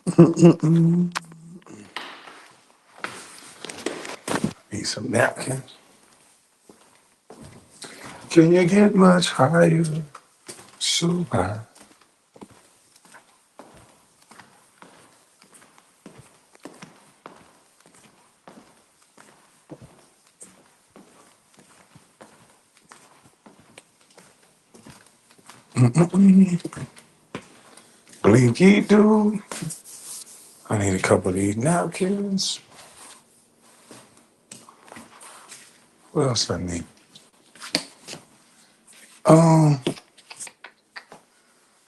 Mm-mm-mm. Need some napkins. Can you get much higher? So high. Mm-mm-mm. Blinky doo. I need a couple of these napkins. What else I need? I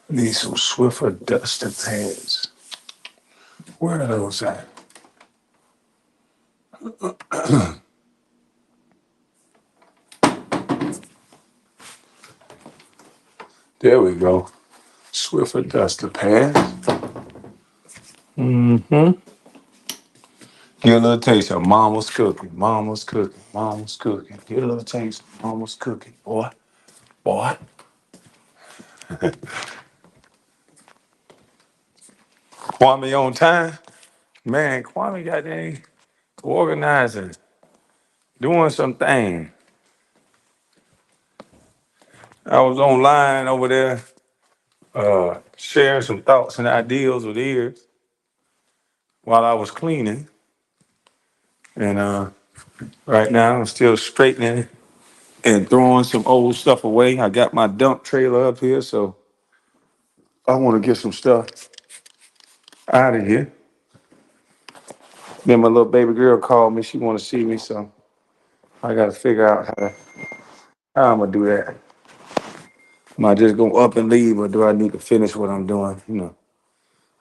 need some Swiffer duster pads. Where are those at? There we go. Swiffer duster pads. Mm-hmm. Get a little taste of mama's cooking. Mama's cooking. Mama's cooking. Get a little taste of mama's cooking. Boy. Boy. Kwame on time. Man, Kwame got dang organizing, doing some thing. I was online over there, sharing some thoughts and ideas with ears while I was cleaning. And right now I'm still straightening and throwing some old stuff away. I got my dump trailer up here, so I want to get some stuff out of here. Then my little baby girl called me. She want to see me, so I got to figure out how I'm gonna do that. Am I just go up and leave, or do I need to finish what I'm doing?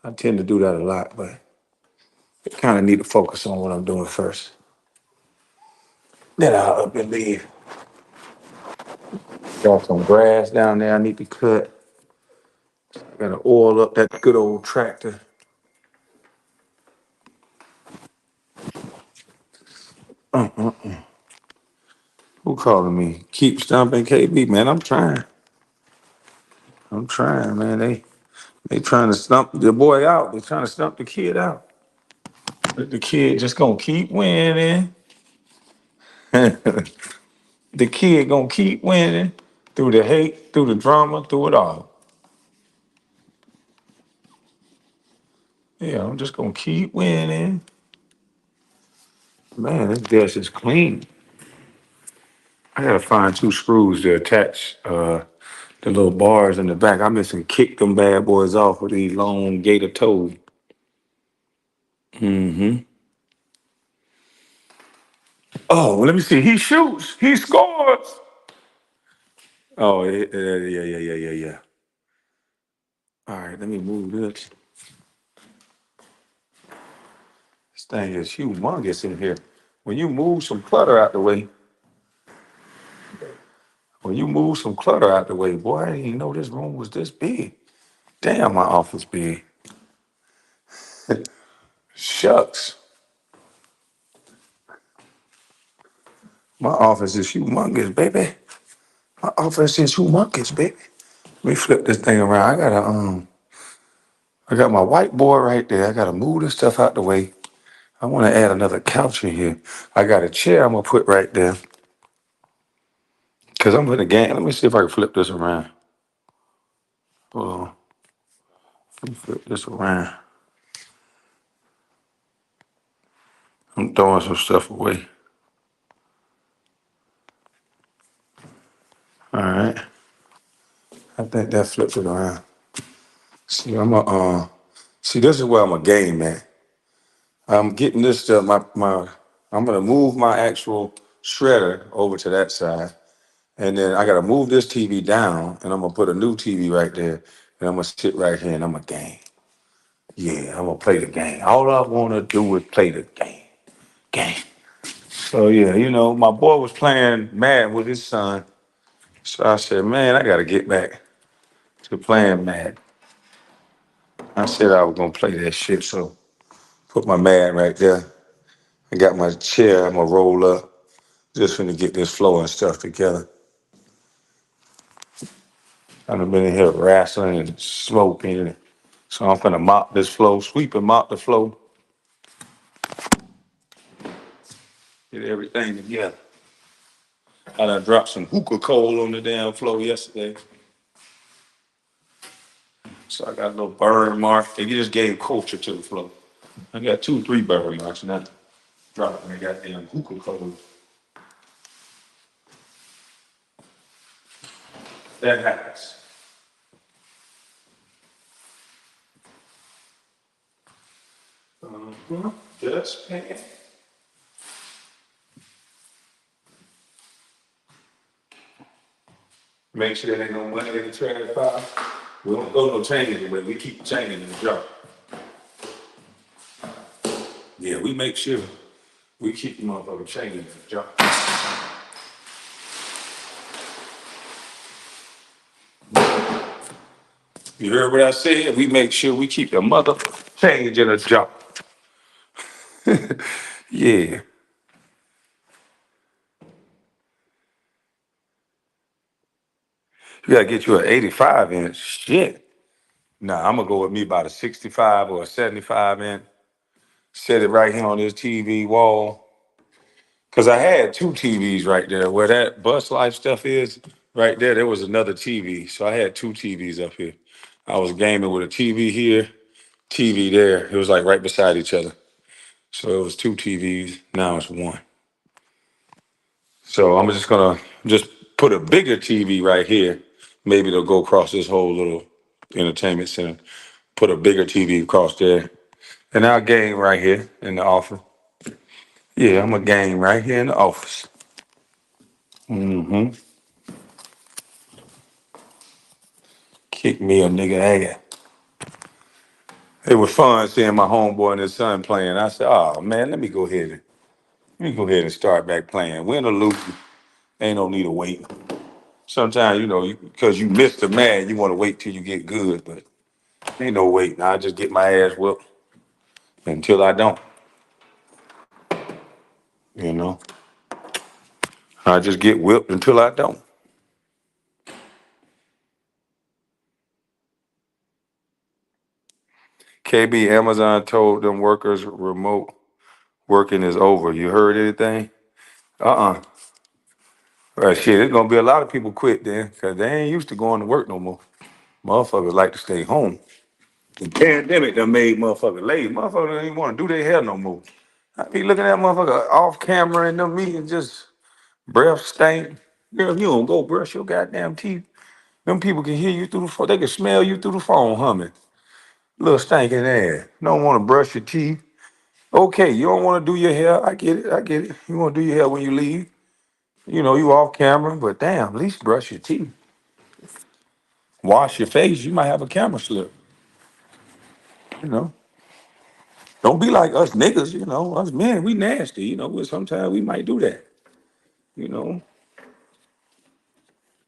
I tend to do that a lot, but I kind of need to focus on what I'm doing first. Then I'll up and leave. Got some grass down there I need to cut. I gotta oil up that good old tractor. Who calling me? Keep stomping KB, man. I'm trying. I'm trying, man. They trying to stump the boy out. They trying to stump the kid out. But the kid just gonna keep winning. The kid gonna keep winning through the hate, through the drama, through it all. Yeah, I'm just gonna keep winning. Man, this desk is clean. I gotta find two screws to attach the little bars in the back. I'm missing kick them bad boys off with these long gator toes. Mm-hmm. Oh, well, let me see. He shoots. He scores. Oh, yeah. All right, let me move this. This thing is humongous in here. When you move some clutter out the way, boy, I didn't even know this room was this big. Damn, my office big. Shucks. My office is humongous, baby. My office is humongous, baby. Let me flip this thing around. I got my whiteboard right there. I gotta move this stuff out the way. I want to add another couch in here. I got a chair I'm gonna put right there. Cause I'm putting a game. Let me see if I can flip this around. Hold on. Let me flip this around. I'm throwing some stuff away. All right. I think that flips it around. See, see, this is where I'm a game man. I'm getting this stuff. I'm gonna move my actual shredder over to that side. And then I gotta move this TV down and I'm gonna put a new TV right there. And I'm gonna sit right here and I'm a game. Yeah, I'm gonna play the game. All I wanna do is play the game. Game. So yeah, my boy was playing Mad with his son. So I said, man, I gotta get back to playing Mad. I said I was gonna play that shit. So put my Mad right there. I got my chair, I'm gonna roll up. Just finna get this floor and stuff together. I've been in here wrestling and smoking. So I'm gonna mop this floor, sweep and mop the floor, get everything together. I done dropped some hookah coal on the damn floor yesterday. So I got a little burn mark. They just gave culture to the floor. I got 2, 3 burn marks, and I dropped my goddamn hookah coal. That happens. Just paying. Make sure there ain't no money in the trash pile. We don't throw no change anyway. We keep the change in the jar. Yeah, we make sure we keep the motherfucking change in the jar. You heard what I said? We make sure we keep the mother change in a jar. Yeah. You gotta get you an 85 inch. Shit. Nah, I'm gonna go with me about a 65 or a 75 inch. Set it right here on this TV wall. Cause I had 2 TVs right there. Where that Bustlife stuff is, right there, there was another TV. So I had 2 TVs up here. I was gaming with a TV here, TV there. It was like right beside each other. So it was 2 TVs. Now it's one. So I'm just gonna just put a bigger TV right here. Maybe it'll go across this whole little entertainment center. Put a bigger TV across there. And I'll game right here in the office. Yeah, I'm a game right here in the office. Mm-hmm. Kick me a nigga ass. It was fun seeing my homeboy and his son playing. I said, oh man, let me go ahead and start back playing. Win or lose, ain't no need to wait. Sometimes, because you missed the man, you want to wait till you get good, but ain't no waiting. I just get my ass whooped until I don't. You know, I just get whipped until I don't. KB Amazon told them workers remote working is over. You heard anything? Uh-uh. Well, shit, it's gonna be a lot of people quit then, cause they ain't used to going to work no more. Motherfuckers like to stay home. The pandemic done made motherfuckers lazy. Motherfuckers don't even want to do their hair no more. I be looking at motherfucker off camera in them meetings, just breath stink. Girl, if you don't go brush your goddamn teeth, them people can hear you through the phone. They can smell you through the phone humming. Little stinking ass. Don't want to brush your teeth. Okay, you don't want to do your hair. I get it. I get it. You want to do your hair when you leave. You off camera, but damn, at least brush your teeth. Wash your face. You might have a camera slip. You know. Don't be like us niggas, us men, we nasty, sometimes we might do that. You know.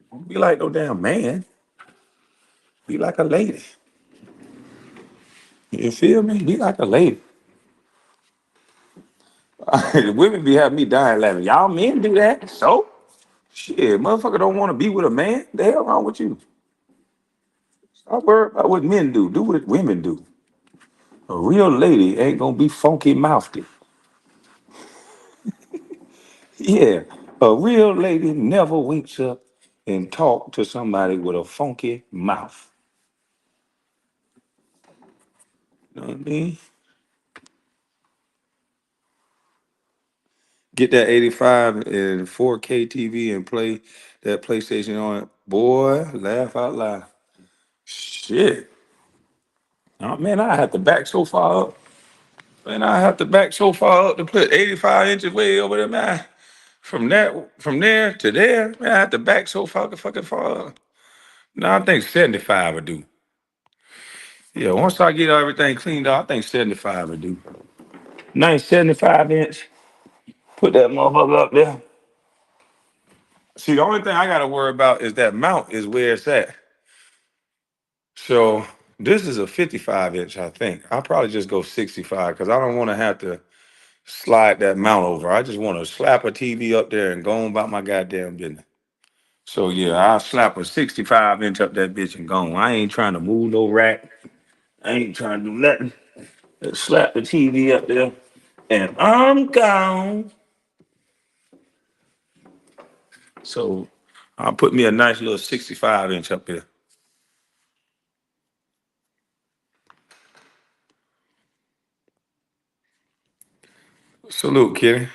Don't be like no damn man. Be like a lady. You feel me? Be like a lady. The women be having me dying laughing. Y'all men do that? So? Shit, motherfucker don't want to be with a man. The hell wrong with you? Stop worrying about what men do. Do what women do. A real lady ain't gonna be funky mouthed. Yeah, a real lady never winks up and talk to somebody with a funky mouth. You know what I mean? Get that 85 and 4K TV and play that PlayStation on it. Boy, laugh out loud. Shit. Oh, man, I have to back so far up. Man, I have to back so far up to put 85 inches way over there, man. From there to there, man, I have to back so fucking far up. No, I think 75 would do. Yeah, once I get everything cleaned out, I think 75 would do. Nice 75 inch. Put that motherfucker up there. See, the only thing I gotta worry about is that mount is where it's at. So this is a 55 inch, I think. I'll probably just go 65 because I don't want to have to slide that mount over. I just want to slap a TV up there and go on about my goddamn business. So yeah, I'll slap a 65 inch up that bitch and go on. I ain't trying to move no rack. I ain't trying to do nothing. Just slap the TV up there, and I'm gone. So I'll put me a nice little 65-inch up here. Salute, Kitty.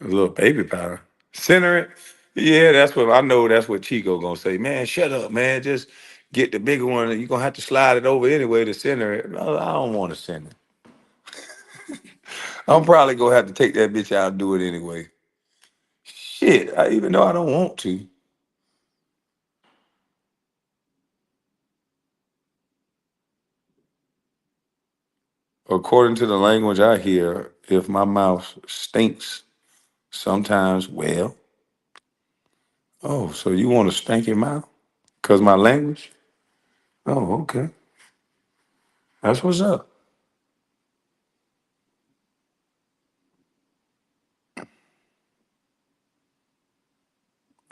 A little baby powder. Center it. Yeah, that's what I know. That's what Chico gonna say. Man, shut up, man. Just get the bigger one. You're gonna have to slide it over anyway to center it. No, I don't want to center it. I'm probably gonna have to take that bitch out and do it anyway. Shit, even though I don't want to. According to the language I hear, if my mouth stinks sometimes, well, oh, so you want to stank your mouth? Cause my language? Oh, okay. That's what's up.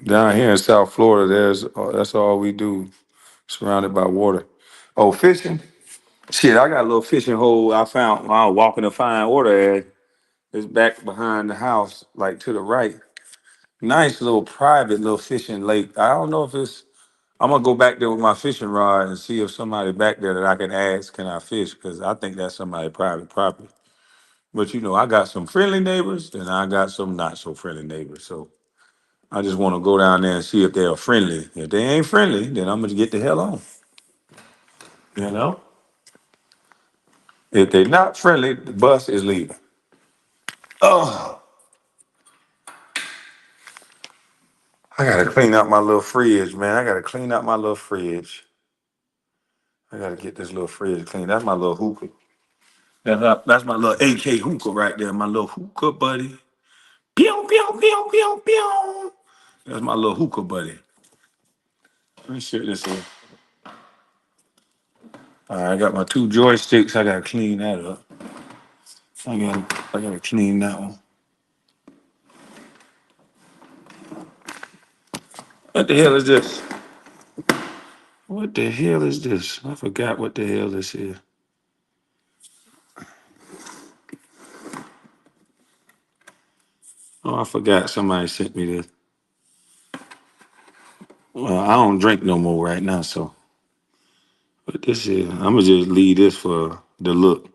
Down here in South Florida, that's all we do, surrounded by water. Oh, fishing? Shit, I got a little fishing hole I found while I was walking to find water at. It's back behind the house, like to the right. Nice little private little fishing lake. I don't know if it's. I'm gonna go back there with my fishing rod and see if somebody back there that I can ask can I fish because I think that's somebody private property. But I got some friendly neighbors and I got some not so friendly neighbors. So I just want to go down there and see if they are friendly. If they ain't friendly, then I'm gonna get the hell on. You know. If they're not friendly, the bus is leaving. Oh, I gotta clean out my little fridge, man. I gotta clean out my little fridge. I gotta get this little fridge clean. That's my little hookah. That's my little AK hookah right there. My little hookah buddy. Pew, pew, pew, pew, pew. That's my little hookah buddy. Let me share this in. All right, I got my two joysticks. I gotta clean that up. I gotta clean that one. What the hell is this? What the hell is this? I forgot what the hell this is. Oh, I forgot somebody sent me this. Well, I don't drink no more right now, so what this is, I'm gonna just leave this for the look.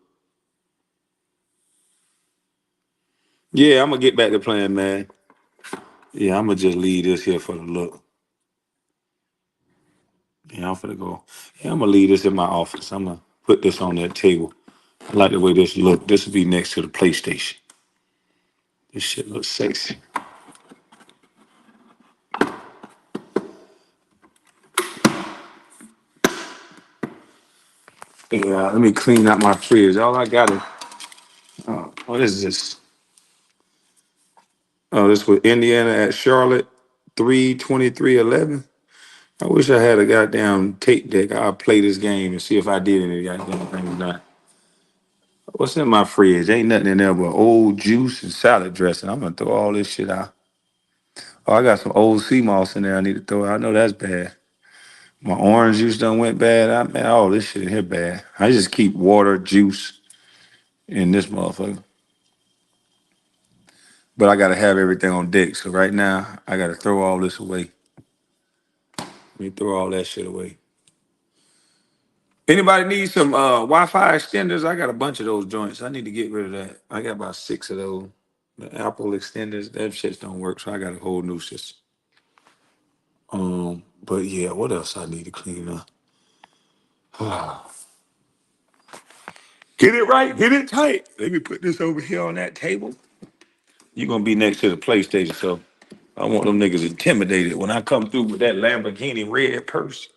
Yeah, I'm gonna get back to playing, man. Yeah, I'm gonna just leave this here for the look. Yeah, I'm finna go. Yeah, I'm gonna leave this in my office. I'm gonna put this on that table. I like the way this look. This will be next to the PlayStation. This shit looks sexy. Yeah, let me clean out my fridge. All I got is, what is this? Oh, this was Indiana at Charlotte, 3-23-11. I wish I had a goddamn tape deck. I'll play this game and see if I did any goddamn thing or not. What's in my fridge? Ain't nothing in there but old juice and salad dressing. I'm gonna throw all this shit out. Oh, I got some old sea moss in there I need to throw out. I know that's bad. My orange juice done went bad. Man, all this shit in here bad. I just keep water, juice in this motherfucker. But I gotta have everything on deck. So right now, I gotta throw all this away. Let me throw all that shit away. Anybody need some Wi-Fi extenders? I got a bunch of those joints. I need to get rid of that. I got about 6 of those. The Apple extenders, that shit don't work, so I got a whole new system. But yeah, what else I need to clean up? Get it right, get it tight. Let me put this over here on that table. You're gonna be next to the PlayStation, so I want them niggas intimidated when I come through with that Lamborghini red purse.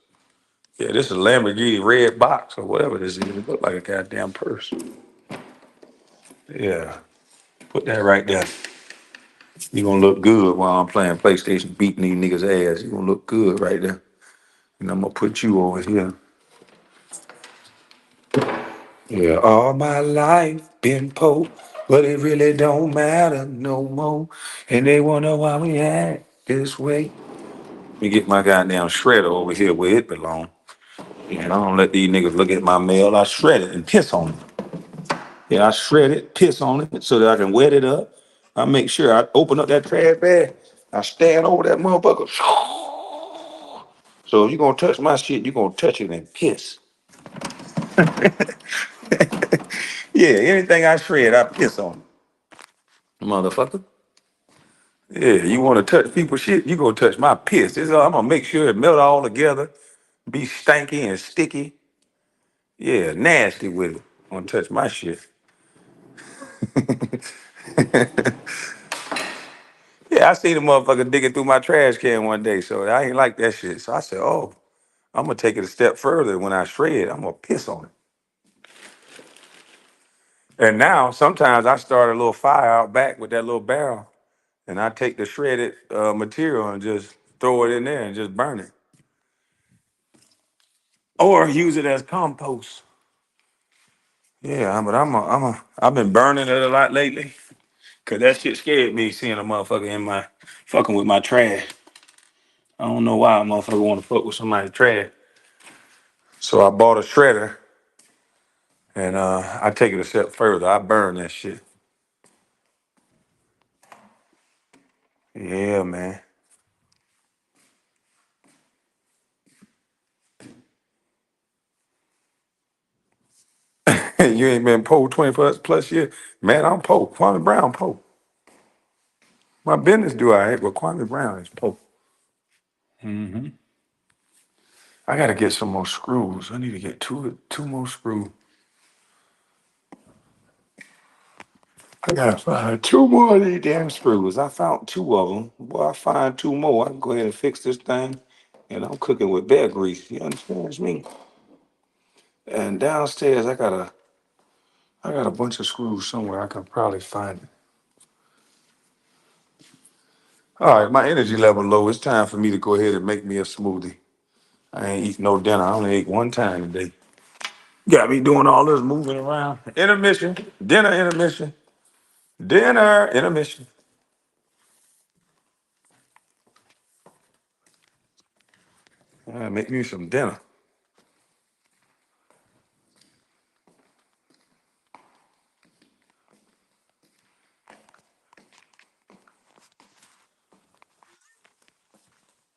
Yeah, this is a Lamborghini red box or whatever this is. It look like a goddamn purse. Yeah, put that right there. You gonna look good while I'm playing PlayStation, beating these niggas' ass. You gonna look good right there. And I'm gonna put you over here. Yeah, all my life been poor, but it really don't matter no more. And they wonder why we at. this way. Let me get my goddamn shredder over here where it belongs. And I don't let these niggas look at my mail. I shred it and piss on it. Yeah, I shred it, piss on it so that I can wet it up. I make sure I open up that trash bag. I stand over that motherfucker. So if you're gonna touch my shit, you're gonna touch it and piss. Yeah, anything I shred, I piss on it. Motherfucker. Yeah, you wanna touch people's shit, you gonna touch my piss. I'm gonna make sure it melt all together, be stanky and sticky. Yeah, nasty with it. Gonna touch my shit. Yeah, I seen a motherfucker digging through my trash can one day, so I ain't like that shit. So I said, "Oh, I'm gonna take it a step further. When I shred, I'm gonna piss on it." And now, sometimes I start a little fire out back with that little barrel, and I take the shredded material and just throw it in there and just burn it, or use it as compost. Yeah, but I've been burning it a lot lately, cause that shit scared me seeing a motherfucker in my fucking with my trash. I don't know why a motherfucker want to fuck with somebody's trash. So I bought a shredder and I take it a step further. I burn that shit. Yeah, man. You ain't been poor 20 plus years. Man, I'm poor. Kwame Brown poor. My business do I hate, but Kwame Brown is poor. Hmm. I gotta get some more screws. I need to get two more screws. I gotta find two more of these damn screws. I found two of them. Boy, I find two more. I can go ahead and fix this thing. And I'm cooking with bear grease. You understand me? And downstairs, I got a bunch of screws somewhere. I can probably find it. All right, my energy level low. It's time for me to go ahead and make me a smoothie. I ain't eating no dinner. I only ate one time today. Got me doing all this moving around. Intermission, dinner intermission, dinner intermission. Make me some dinner.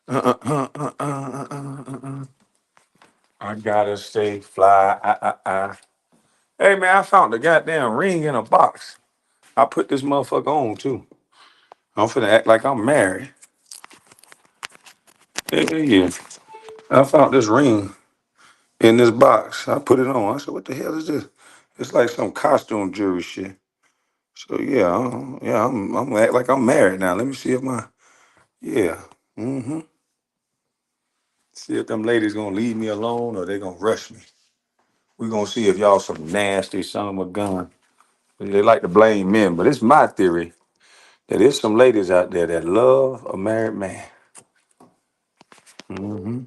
I gotta stay fly. Hey man, I found the goddamn ring in a box. I put this motherfucker on too. I'm finna act like I'm married. Yeah. I found this ring in this box. I put it on. I said, "What the hell is this?" It's like some costume jewelry shit. So yeah, I'm gonna act like I'm married now. Let me see if my yeah. Mm-hmm. See if them ladies gonna leave me alone or they gonna rush me. We gonna see if y'all some nasty son of a gun. They like to blame men, but it's my theory that there's some ladies out there that love a married man. Hmm.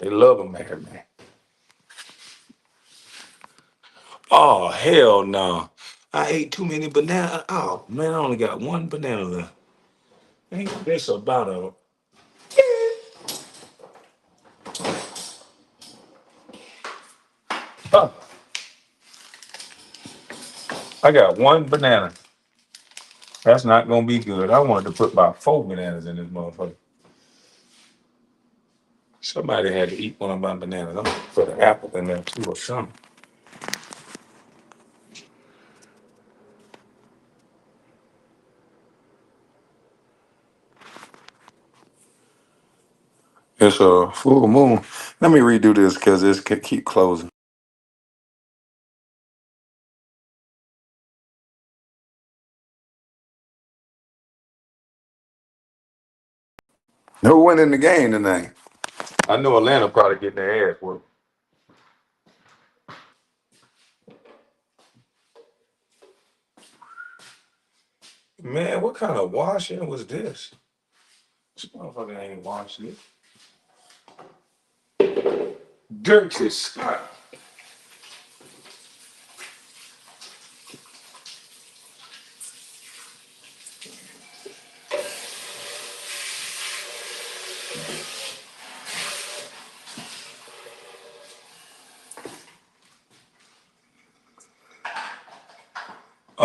They love a married man. Oh hell no! I ate too many bananas. Oh man, I only got one banana left. Ain't this about a? Huh, I got one banana. That's not gonna be good. I wanted to put about four bananas in this motherfucker. Somebody had to eat one of my bananas. I'm gonna put an apple in there too or something. It's a full moon. Let me redo this because this could keep closing. Who went in the game tonight? I know Atlanta probably getting their ass whooped. Man, what kind of washing was this? This motherfucker ain't washing it. Dirty Scott.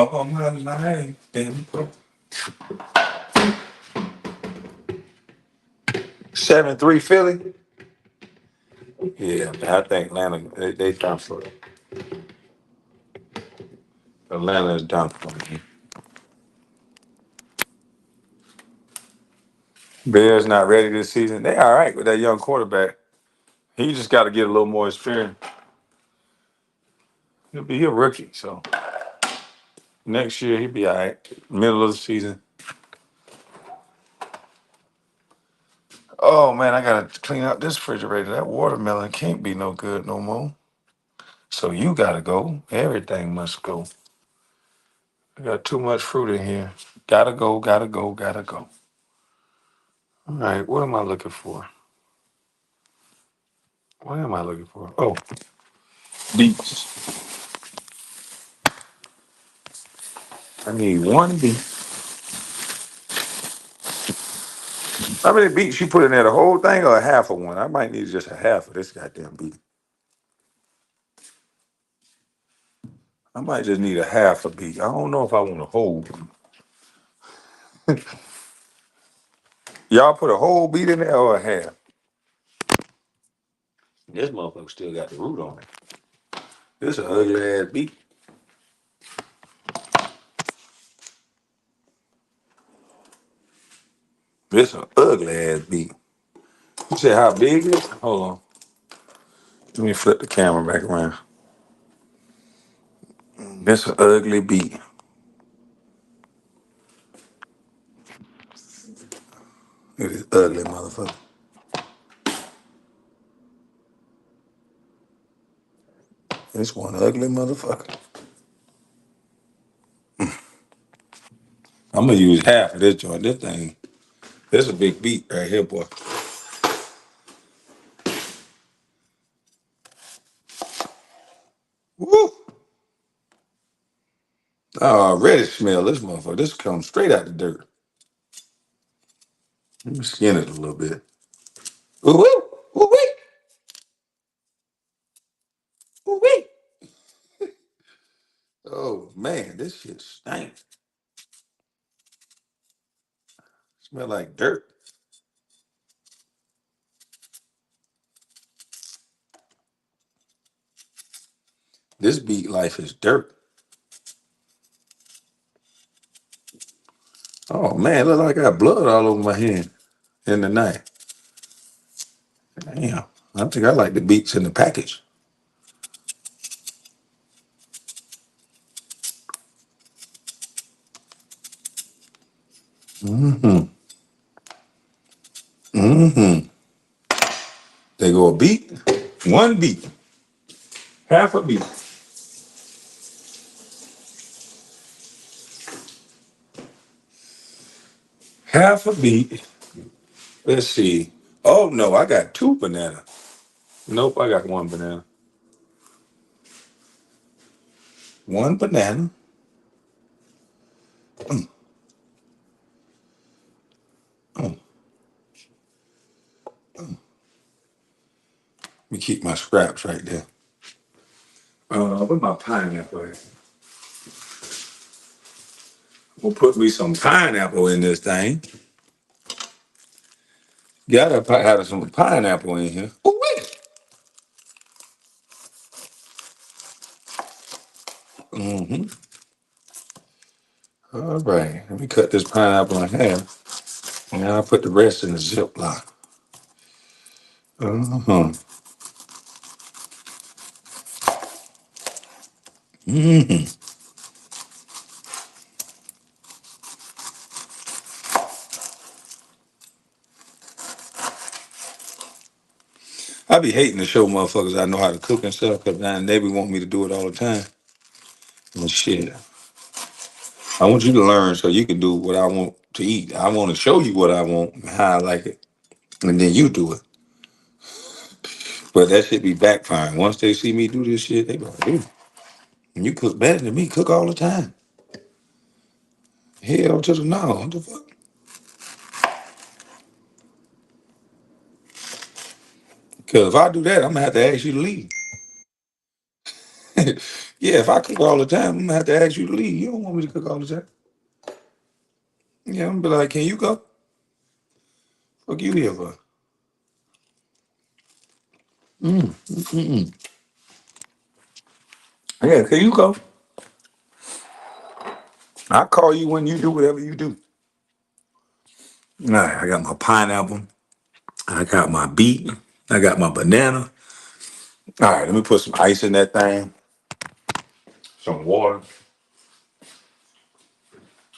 all my life. Been 7-3 Philly. Yeah, man, I think Atlanta they done for it. Atlanta is done for me. Bears not ready this season. They all right with that young quarterback. He just got to get a little more experience. He'll be a rookie, so next year he'll be all right. Middle of the season. Oh man, I gotta clean up this refrigerator. That watermelon can't be no good no more. So you gotta go. Everything must go. I got too much fruit in here. Gotta go, gotta go, gotta go. All right, what am I looking for? What am I looking for? Oh, beets. I need one beet. How many beets you put in there? The whole thing or a half of one? I might need just a half of this goddamn beet. I might just need a half a beet. I don't know if I want a whole beet. Y'all put a whole beet in there or a half? This motherfucker still got the root on it. This an ugly ass beet. This an ugly ass beet. You say how big it is? Hold on. Let me flip the camera back around. This an ugly beet. Look at this ugly motherfucker. This one ugly motherfucker. I'm gonna use half of this joint. This thing. This a big beet right here, boy. Woo! I already smell this motherfucker. This comes straight out the dirt. Let me skin it a little bit. Ooh wee! Ooh wee! Ooh wee! Oh man, this shit stank. Smell like dirt. This beet life is dirt. Oh man, look like I got blood all over my hand in the night. Damn. I think I like the beets in the package. Mm-hmm. Mm-hmm. They go a beet, one beet, half a beet, half a beet. Let's see. Oh no, I got two bananas. Nope, I got one banana. One banana. Mm, mm. Let me keep my scraps right there. Where's my pineapple at? We'll put me some pineapple in this thing. Gotta have some pineapple in here. Ooh, wait. Mm-hmm. All right. Let me cut this pineapple in half. And I'll put the rest in the Ziploc. Uh-huh. Mm-hmm. I be hating to show motherfuckers I know how to cook and stuff because they be want me to do it all the time. Well, shit. I want you to learn so you can do what I want to eat. I want to show you what I want, and how I like it, and then you do it. But that shit be backfiring. Once they see me do this shit, they be like, dude, you cook better than me. Cook all the time. Hell to the no. What the fuck? Because if I do that, I'm going to have to ask you to leave. Yeah, if I cook all the time, I'm gonna have to ask you to leave. You don't want me to cook all the time. Yeah, I'm gonna be like, can you go? Fuck you here for? Mm. Yeah, can you go? I call you when you do whatever you do. All right, I got my pineapple. I got my beet. I got my banana. All right, let me put some ice in that thing. Some water.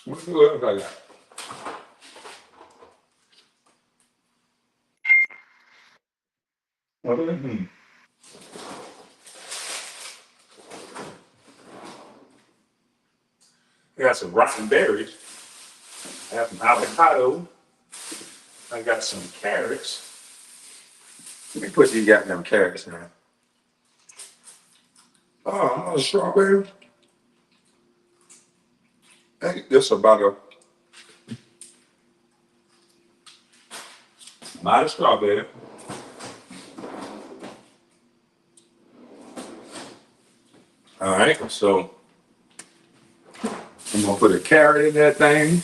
What else I got? Mhm. I got some rotten berries. I have some avocado. I got some carrots. Let me put these goddamn carrots in. Oh, strawberry. Hey, this about a lot of strawberry. All right, so I'm gonna put a carrot in that thing.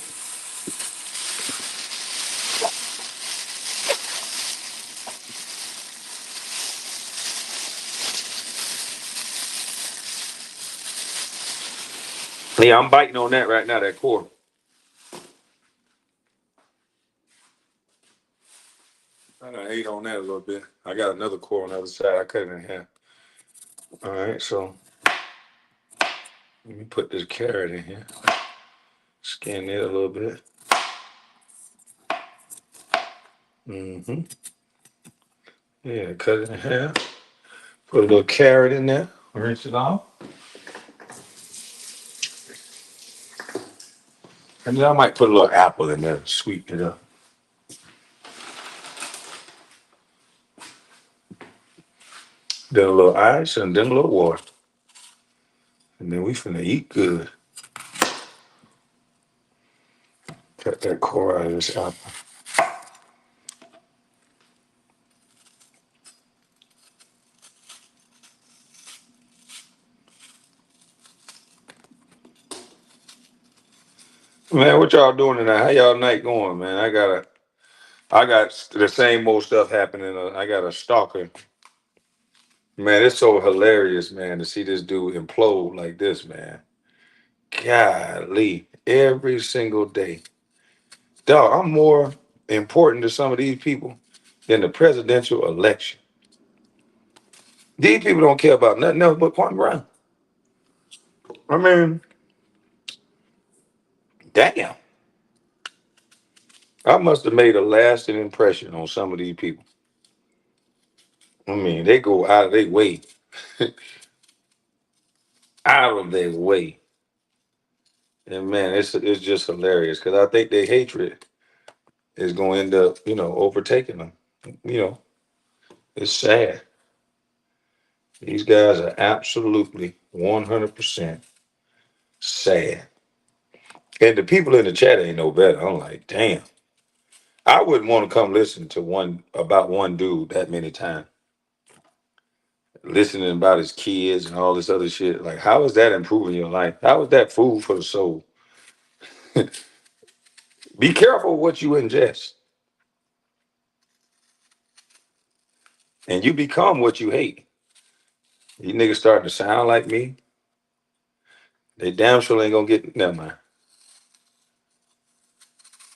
Yeah, I'm biting on that right now. That core. I done ate on that a little bit. I got another core on the other side. I cut it in half. All right, so let me put this carrot in here. Skin it a little bit. Mm-hmm. Yeah, cut it in half. Put a little carrot in there. Rinse it off. And then I might put a little apple in there to sweeten it up. Then a little ice and then a little water. And then we finna eat good. Cut that core out of this apple. Man, what y'all doing tonight? How y'all night going, man? I got the same old stuff happening. I got a stalker. Man, it's so hilarious, man, to see this dude implode like this, man. Golly, every single day. Dog, I'm more important to some of these people than the presidential election. These people don't care about nothing else but Kwame Brown. I mean, damn. I must have made a lasting impression on some of these people. I mean, they go out of their way, out of their way. And man, it's just hilarious because I think their hatred is going to end up, overtaking them. You know, it's sad. These guys are absolutely 100% sad. And the people in the chat ain't no better. I'm like, damn. I wouldn't want to come listen to one dude that many times, listening about his kids and all this other shit. Like, how is that improving your life? How is that food for the soul? Be careful what you ingest, and you become what you hate. These niggas starting to sound like me. They damn sure ain't gonna get. Never mind.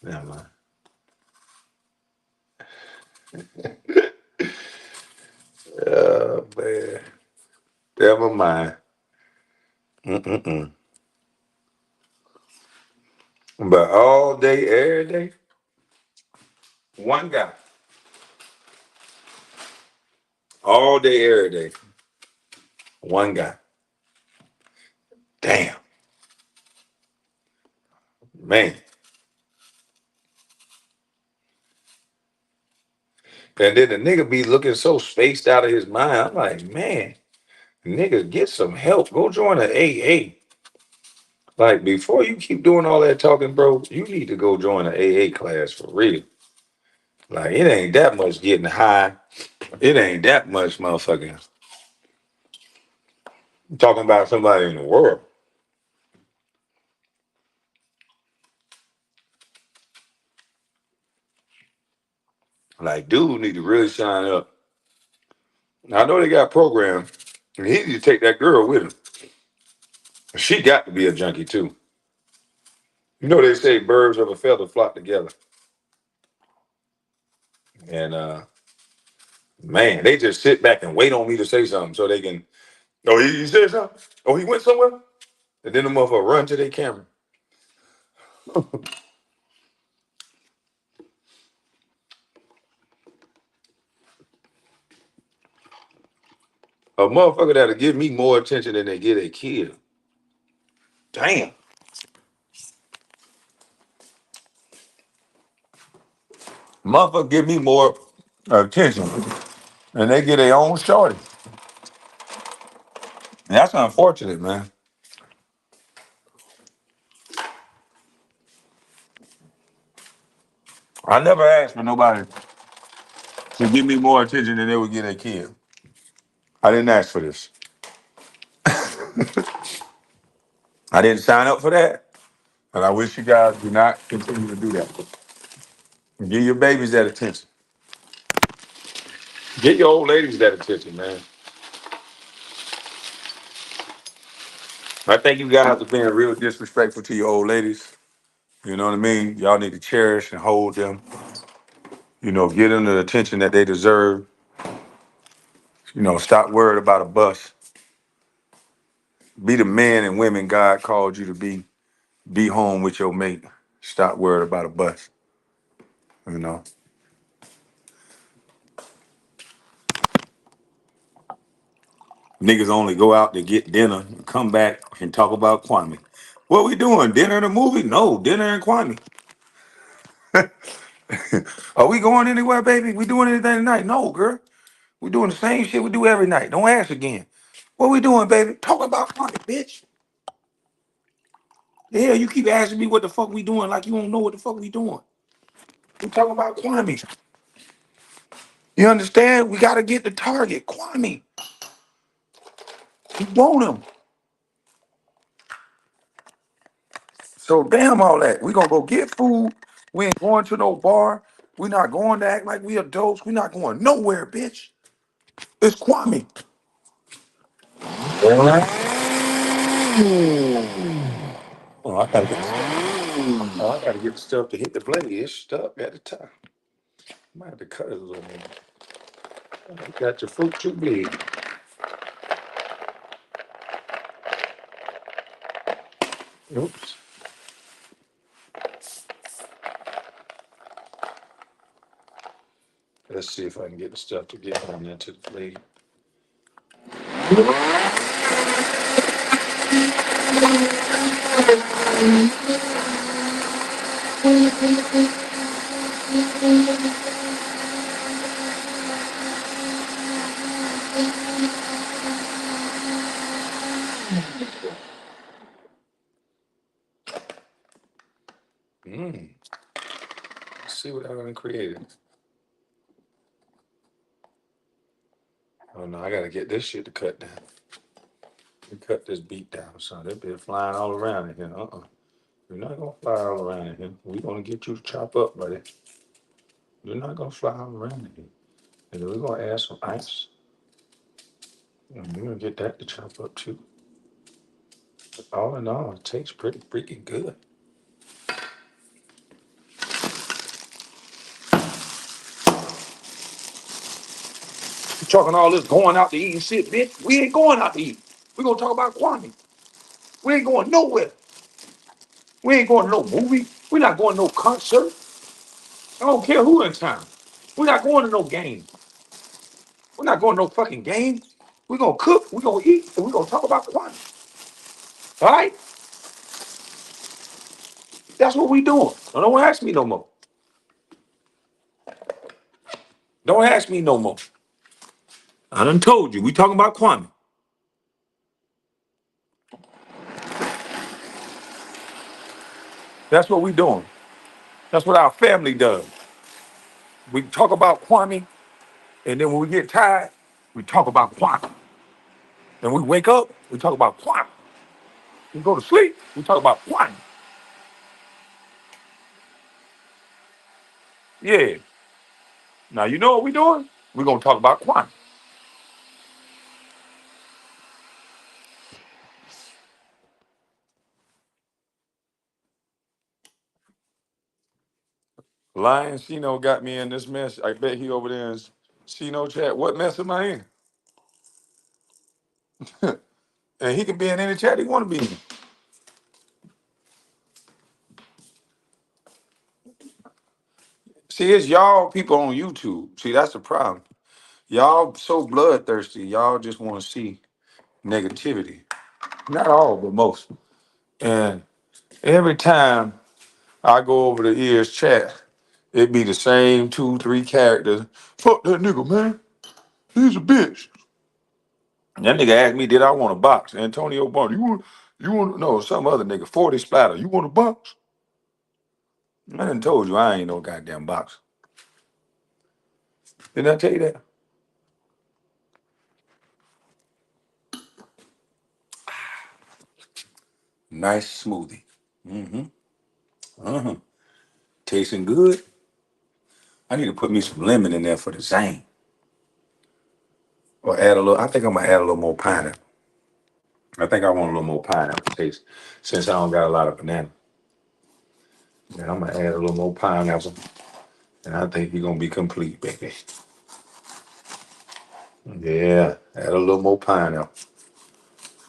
Never mind. Oh man. Never mind. Mm-mm-mm. But all day, every day, one guy. All day, every day, one guy. Damn, man. And then the nigga be looking so spaced out of his mind. I'm like, man, nigga, get some help. Go join an AA. Like, before you keep doing all that talking, bro, you need to go join an AA class for real. Like, it ain't that much getting high. It ain't that much motherfucking. I'm talking about somebody in the world. Like, dude need to really shine up. I know they got programs, and he need to take that girl with him. She got to be a junkie too. You know they say birds of a feather flock together. And man, they just sit back and wait on me to say something so they can. Oh, he said something. Oh, he went somewhere. And then the motherfucker run to their camera. A motherfucker that'll give me more attention than they give a kid. Damn. Motherfucker give me more attention and they get their own shorty. And that's unfortunate, man. I never asked for nobody to give me more attention than they would give their kid. I didn't ask for this. I didn't sign up for that. And I wish you guys do not continue to do that. Give your babies that attention. Get your old ladies that attention, man. I think you guys are being real disrespectful to your old ladies. You know what I mean? Y'all need to cherish and hold them. You know, give them the attention that they deserve. You know, stop worried about a bus. Be the men and women God called you to be. Be home with your mate. Stop worried about a bus. You know. Niggas only go out to get dinner and come back and talk about Kwame. What we doing? Dinner and a movie? No, dinner and Kwame. Are we going anywhere, baby? We doing anything tonight? No, girl. We doing the same shit we do every night. Don't ask again. What we doing, baby? Talk about Kwame, bitch. The hell, you keep asking me what the fuck we doing like you don't know what the fuck we doing. We talking about Kwame. You understand? We gotta get the target. Kwame. We want him. So damn all that. We gonna go get food. We ain't going to no bar. We not going to act like we adults. We not going nowhere, bitch. It's Kwame. Oh, I gotta get I gotta get the stuff to hit the blade. It's stuck at the top. Might have to cut it a little more. You got your fruit too big. Oops. Let's see if I can get the stuff to get on there to the blade. Let's see what I'm gonna create. Oh no, I gotta get this shit to cut down. Cut this beat down, son. They've been flying all around in here. You're not gonna fly all around in here. We're gonna get you to chop up, buddy. You're not gonna fly all around in here. And then we're gonna add some ice. And we're gonna get that to chop up too. But all in all, it tastes pretty freaking good. You talking all this going out to eat and shit, bitch. We ain't going out to eat. We're gonna talk about Kwame. We ain't going nowhere. We ain't going to no movie. We're not going to no concert. I don't care who in town. We're not going to no game. We're not going to no fucking game. We're gonna cook, we're gonna eat, and we're gonna talk about Kwame. All right? That's what we doing. So don't ask me no more. Don't ask me no more. I done told you, we talking about Kwame. That's what we doing. That's what our family does. We talk about Kwame, and then when we get tired, we talk about Kwame. And we wake up, we talk about Kwame. We go to sleep, we talk about Kwame. Yeah. Now you know what we doing? We're gonna talk about Kwame. Lion Chino got me in this mess. I bet he over there in Chino chat. What mess am I in? And he can be in any chat he want to be in. See, it's y'all people on YouTube. See, that's the problem. Y'all so bloodthirsty. Y'all just want to see negativity. Not all, but most. And every time I go over to ears chat, it be the same two, three characters. Fuck that nigga, man. He's a bitch. And that nigga asked me, did I want a box? Antonio Barnes, you want no, some other nigga, 40 splatter. You want a box? I done told you I ain't no goddamn box. Didn't I tell you that? Nice smoothie. Mm-hmm. Uh-huh. Tasting good. I need to put me some lemon in there for the zang. Or add a little, I think I'm gonna add a little more pineapple. I think I want a little more pineapple taste since I don't got a lot of banana. Yeah, I'm gonna add a little more pineapple. And I think you're gonna be complete, baby. Yeah, add a little more pineapple.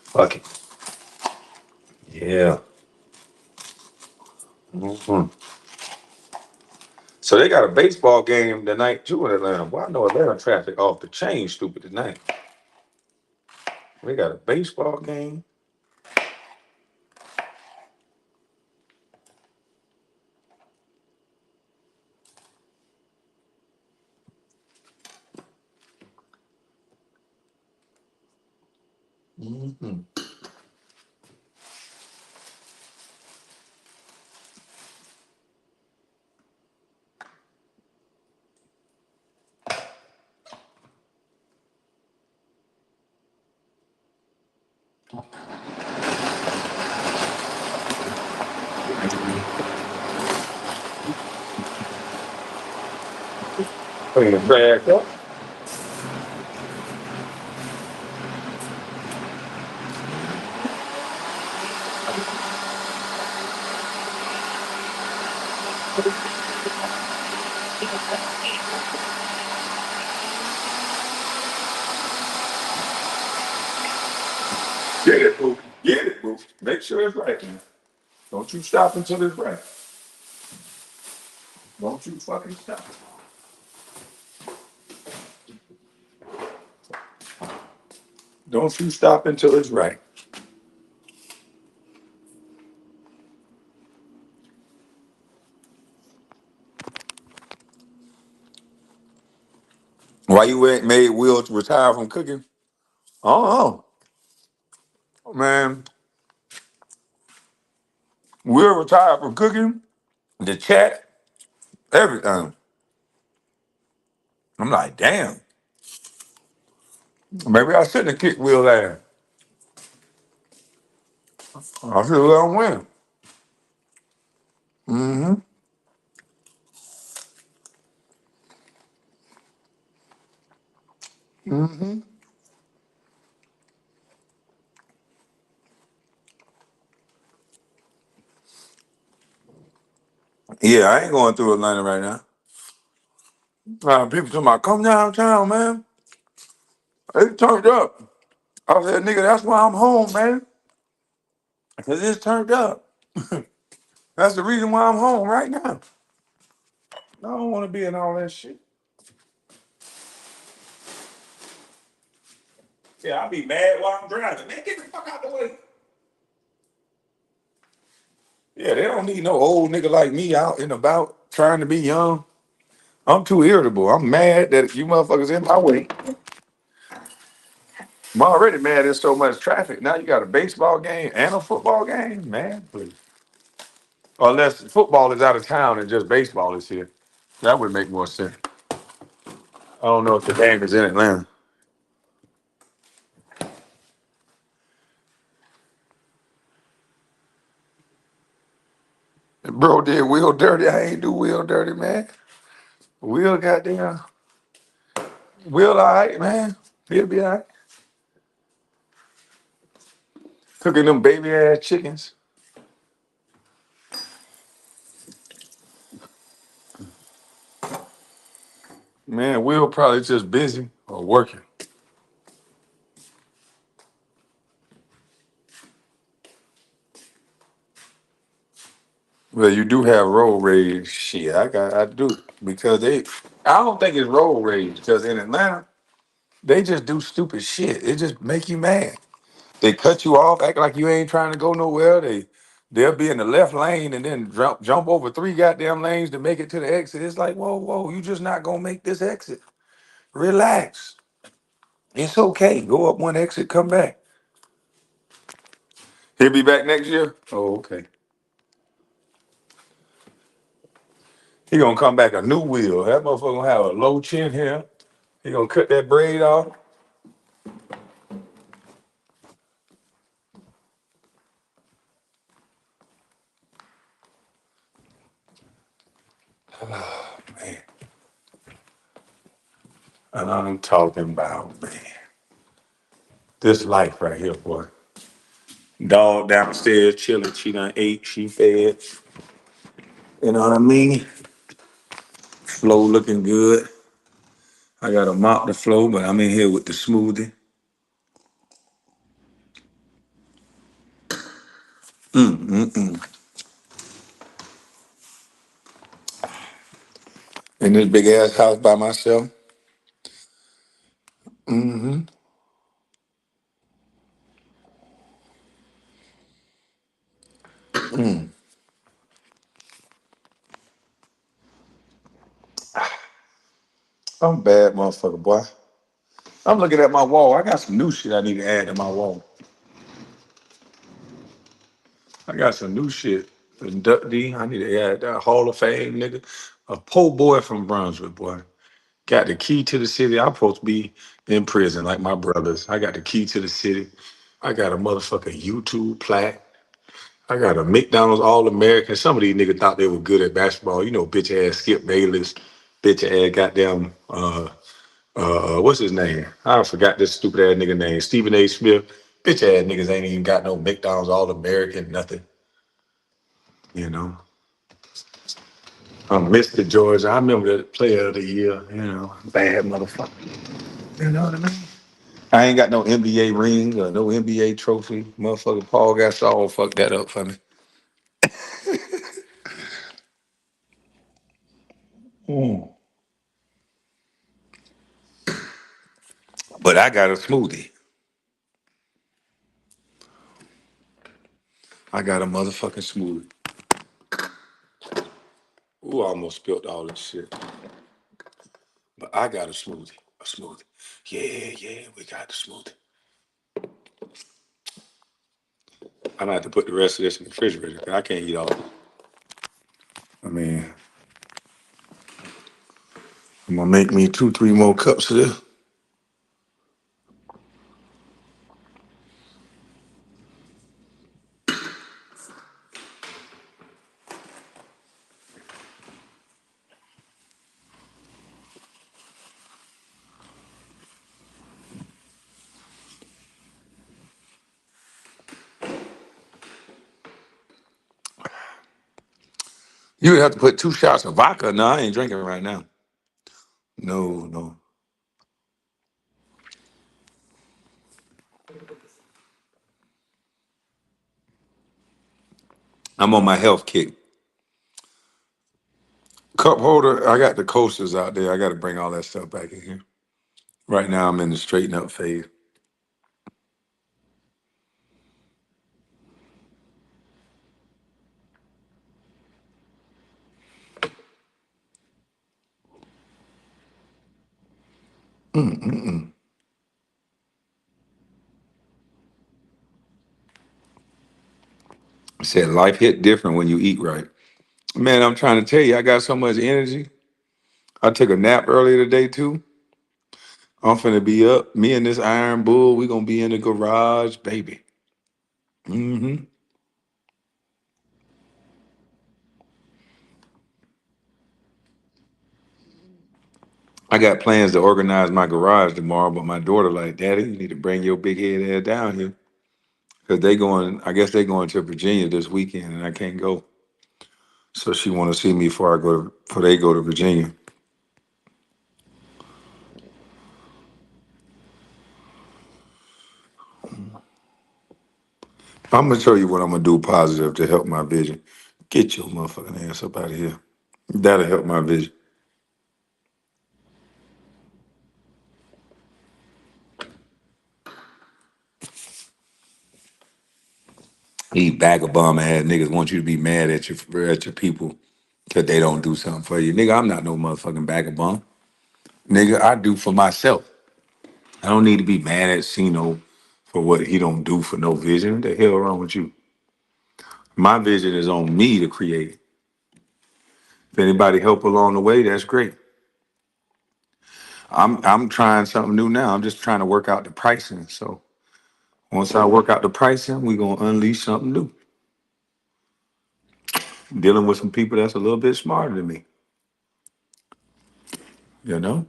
Fuck it. Yeah. Mhm. So they got a baseball game tonight too in Atlanta. Well, I know Atlanta traffic off the chain stupid tonight. We got a baseball game. Mm-hmm. Clean the trash up. Get it, boo. Get it, boo. Make sure it's right. Man. Don't you stop until it's right. Don't you fucking stop. Don't you stop until it's right. Why you ain't made Will to retire from cooking? Oh, man. Will retire from cooking, the chat, everything. I'm like, damn. Maybe I shouldn't have kicked Will ass. I should have let him win. Mm-hmm. Mm-hmm. Yeah, I ain't going through Atlanta right now. People talking about, come downtown, man. It turned up. I said, nigga, that's why I'm home, man. Because it's turned up. That's the reason why I'm home right now. I don't want to be in all that shit. Yeah, I'll be mad while I'm driving. Man, get the fuck out the way. Yeah, they don't need no old nigga like me out and about trying to be young. I'm too irritable. I'm mad that you motherfuckers in my way. I'm already mad there's so much traffic. Now you got a baseball game and a football game? Man, please. Unless football is out of town and just baseball is here. That would make more sense. I don't know if the game is in Atlanta. Bro did Will dirty. I ain't do Will dirty, man. Will goddamn. Will all right, man. He'll be all right. Cooking them baby ass chickens. Man, Will probably just busy or working. Well, you do have road rage. Shit, I do. Because I don't think it's road rage, because in Atlanta, they just do stupid shit. It just make you mad. They cut you off, act like you ain't trying to go nowhere. They'll be in the left lane and then jump over three goddamn lanes to make it to the exit. It's like, whoa, whoa, you just not gonna make this exit. Relax. It's okay. Go up one exit, come back. He'll be back next year. Oh, okay. He gonna come back a new wheel. That motherfucker gonna have a low chin here. He gonna cut that braid off. Oh, man. And I'm talking about, man, this life right here, boy. Dog downstairs chilling. She done ate. She fed. You know what I mean? Flow looking good. I gotta mop the flow, but I'm in here with the smoothie. Mm-mm-mm. In this big ass house by myself. Mm-hmm. Mm. I'm a bad motherfucker, boy. I'm looking at my wall. I got some new shit I need to add to my wall. I got some new shit. Inductee. I need to add that Hall of Fame, nigga. A poor boy from Brunswick, boy. Got the key to the city. I'm supposed to be in prison like my brothers. I got the key to the city. I got a motherfucking YouTube plaque. I got a McDonald's All American. Some of these niggas thought they were good at basketball. You know, bitch ass Skip Bayless, bitch ass goddamn what's his name? I forgot this stupid ass nigga name. Stephen A. Smith. Bitch ass niggas ain't even got no McDonald's All American, nothing. You know. I'm Mr. Georgia. I remember the player of the year, bad motherfucker. You know what I mean? I ain't got no NBA ring or no NBA trophy. Motherfucker Paul Gasol fucked that up for me. Mm. But I got a smoothie. I got a motherfucking smoothie. Ooh, I almost spilled all this shit. But I got a smoothie. A smoothie. Yeah, yeah, we got the smoothie. I'm gonna have to put the rest of this in the refrigerator because I can't eat all of it. I mean, I'm gonna make me two, three more cups of this. You would have to put two shots of vodka. No, I ain't drinking right now. No, no. I'm on my health kick. Cup holder, I got the coasters out there. I got to bring all that stuff back in here. Right now, I'm in the straighten up phase. Mm-mm-mm. I said life hit different when you eat right. Man, I'm trying to tell you, I got so much energy. I took a nap earlier today too. I'm finna be up. Me and this Iron Bull, we gonna be in the garage, baby. Hmm. I got plans to organize my garage tomorrow, but my daughter like, Daddy, you need to bring your big head ass down here because they going. I guess they going to Virginia this weekend, and I can't go. So she want to see me before I go to before they go to Virginia. I'm gonna show you what I'm gonna do positive to help my vision. Get your motherfucking ass up out of here. That'll help my vision. These bag of bum ass niggas want you to be mad at your people because they don't do something for you. Nigga, I'm not no motherfucking bag of bum. Nigga, I do for myself. I don't need to be mad at Sino for what he don't do for no vision. What the hell wrong with you? My vision is on me to create. If anybody help along the way, that's great. I'm trying something new now. I'm just trying to work out the pricing. So once I work out the pricing, we gonna unleash something new. Dealing with some people that's a little bit smarter than me, you know?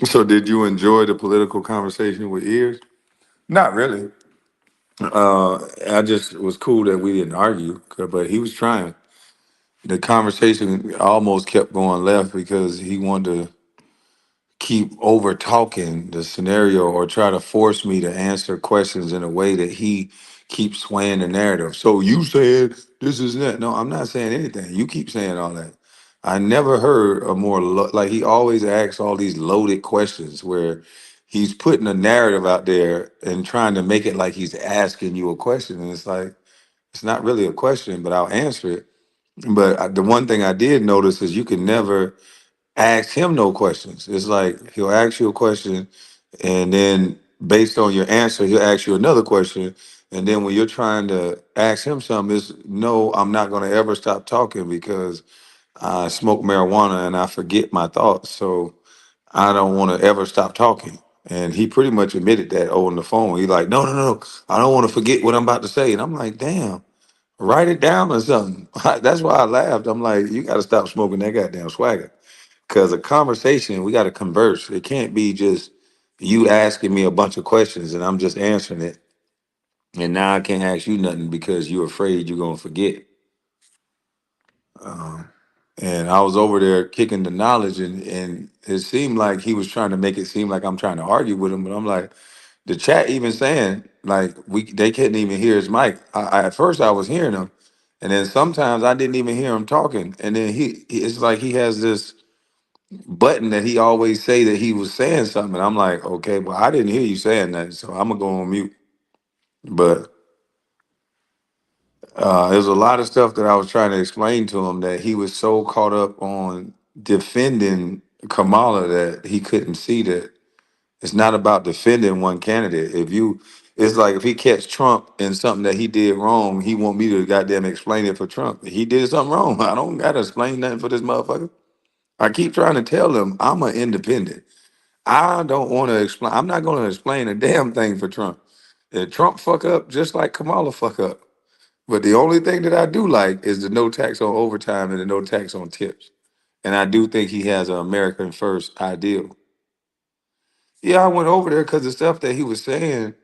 So did you enjoy the political conversation with ears? Not really. I just it was cool that we didn't argue, but he was trying. The conversation almost kept going left because he wanted to keep over talking the scenario or try to force me to answer questions in a way that he keeps swaying the narrative. So you said this is that. No, I'm not saying anything. You keep saying all that. I never heard a more like he always asks all these loaded questions where he's putting a narrative out there and trying to make it like he's asking you a question, and it's like it's not really a question, but I'll answer it. But the one thing I did notice is you can never ask him no questions. It's like he'll ask you a question, and then based on your answer, he'll ask you another question. And then when you're trying to ask him something, it's no, I'm not going to ever stop talking because I smoke marijuana and I forget my thoughts. So I don't want to ever stop talking. And he pretty much admitted that on the phone. He's like, no, no, no, I don't want to forget what I'm about to say. And I'm like, damn, write it down or something. That's why I laughed. I'm like, you got to stop smoking that goddamn swagger. Because a conversation, we got to converse. It can't be just you asking me a bunch of questions and I'm just answering it. And now I can't ask you nothing because you're afraid you're going to forget. Um, and I was over there kicking the knowledge, and it seemed like he was trying to make it seem like I'm trying to argue with him. But I'm like, the chat even saying, like, they couldn't even hear his mic. At first, I was hearing him. And then sometimes I didn't even hear him talking. And then it's like he has this button that he always say that he was saying something. And I'm like, okay, well, I didn't hear you saying that, so I'm gonna go on mute. But there's a lot of stuff that I was trying to explain to him that he was so caught up on defending Kamala that he couldn't see that it's not about defending one candidate. It's like if he catch Trump in something that he did wrong, he want me to goddamn explain it for Trump. He did something wrong. I don't gotta explain nothing for this motherfucker. I keep trying to tell him I'm an independent. I don't want to explain. I'm not going to explain a damn thing for Trump. Trump fuck up just like Kamala fuck up. But the only thing that I do like is the no tax on overtime and the no tax on tips. And I do think he has an American first ideal. Yeah, I went over there because the stuff that he was saying,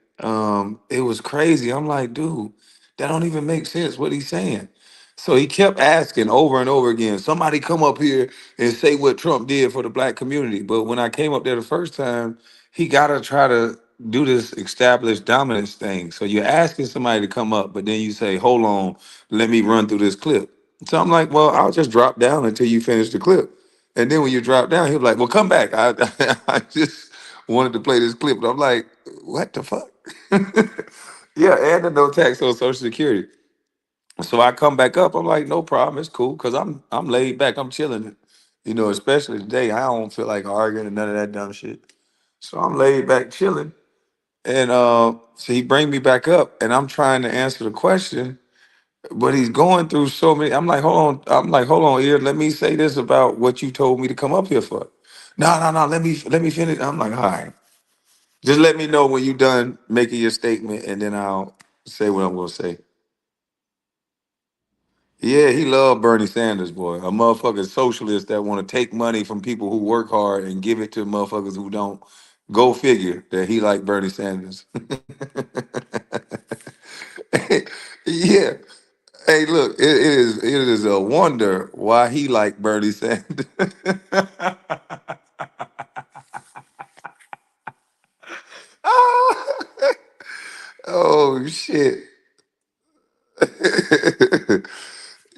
it was crazy. I'm like, dude, that don't even make sense what he's saying. So he kept asking over and over again, somebody come up here and say what Trump did for the black community. But when I came up there the first time, he gotta try to do this established dominance thing. So you're asking somebody to come up, but then you say, hold on, let me run through this clip. So I'm like, well, I'll just drop down until you finish the clip. And then when you drop down, he'll be like, well, come back. I just wanted to play this clip. But I'm like, what the fuck? Yeah, and the no tax on Social Security. So I come back up. I'm like, no problem. It's cool because I'm laid back. I'm chilling. Especially today, I don't feel like arguing and none of that dumb shit. So I'm laid back chilling. And so he bring me back up and I'm trying to answer the question, but he's going through so many. I'm like, hold on. I'm like, hold on, ear. Let me say this about what you told me to come up here for. No, no, no. Let me finish. I'm like, all right. Just let me know when you done making your statement, and then I'll say what I'm gonna say. Yeah, he loved Bernie Sanders, boy. A motherfucking socialist that want to take money from people who work hard and give it to motherfuckers who don't. Go figure that he like Bernie Sanders. Yeah. Hey, look, it is a wonder why he like Bernie Sanders. Oh shit.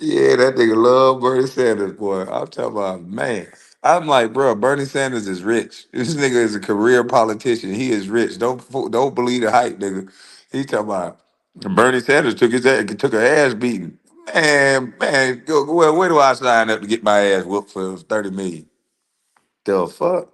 Yeah, that nigga love Bernie Sanders, boy. I'm talking about, man. I'm like, bro, Bernie Sanders is rich. This nigga is a career politician. He is rich. Don't believe the hype, nigga. He talking about Bernie Sanders took a ass beating. Man, well, where do I sign up to get my ass whooped for 30 million? The fuck?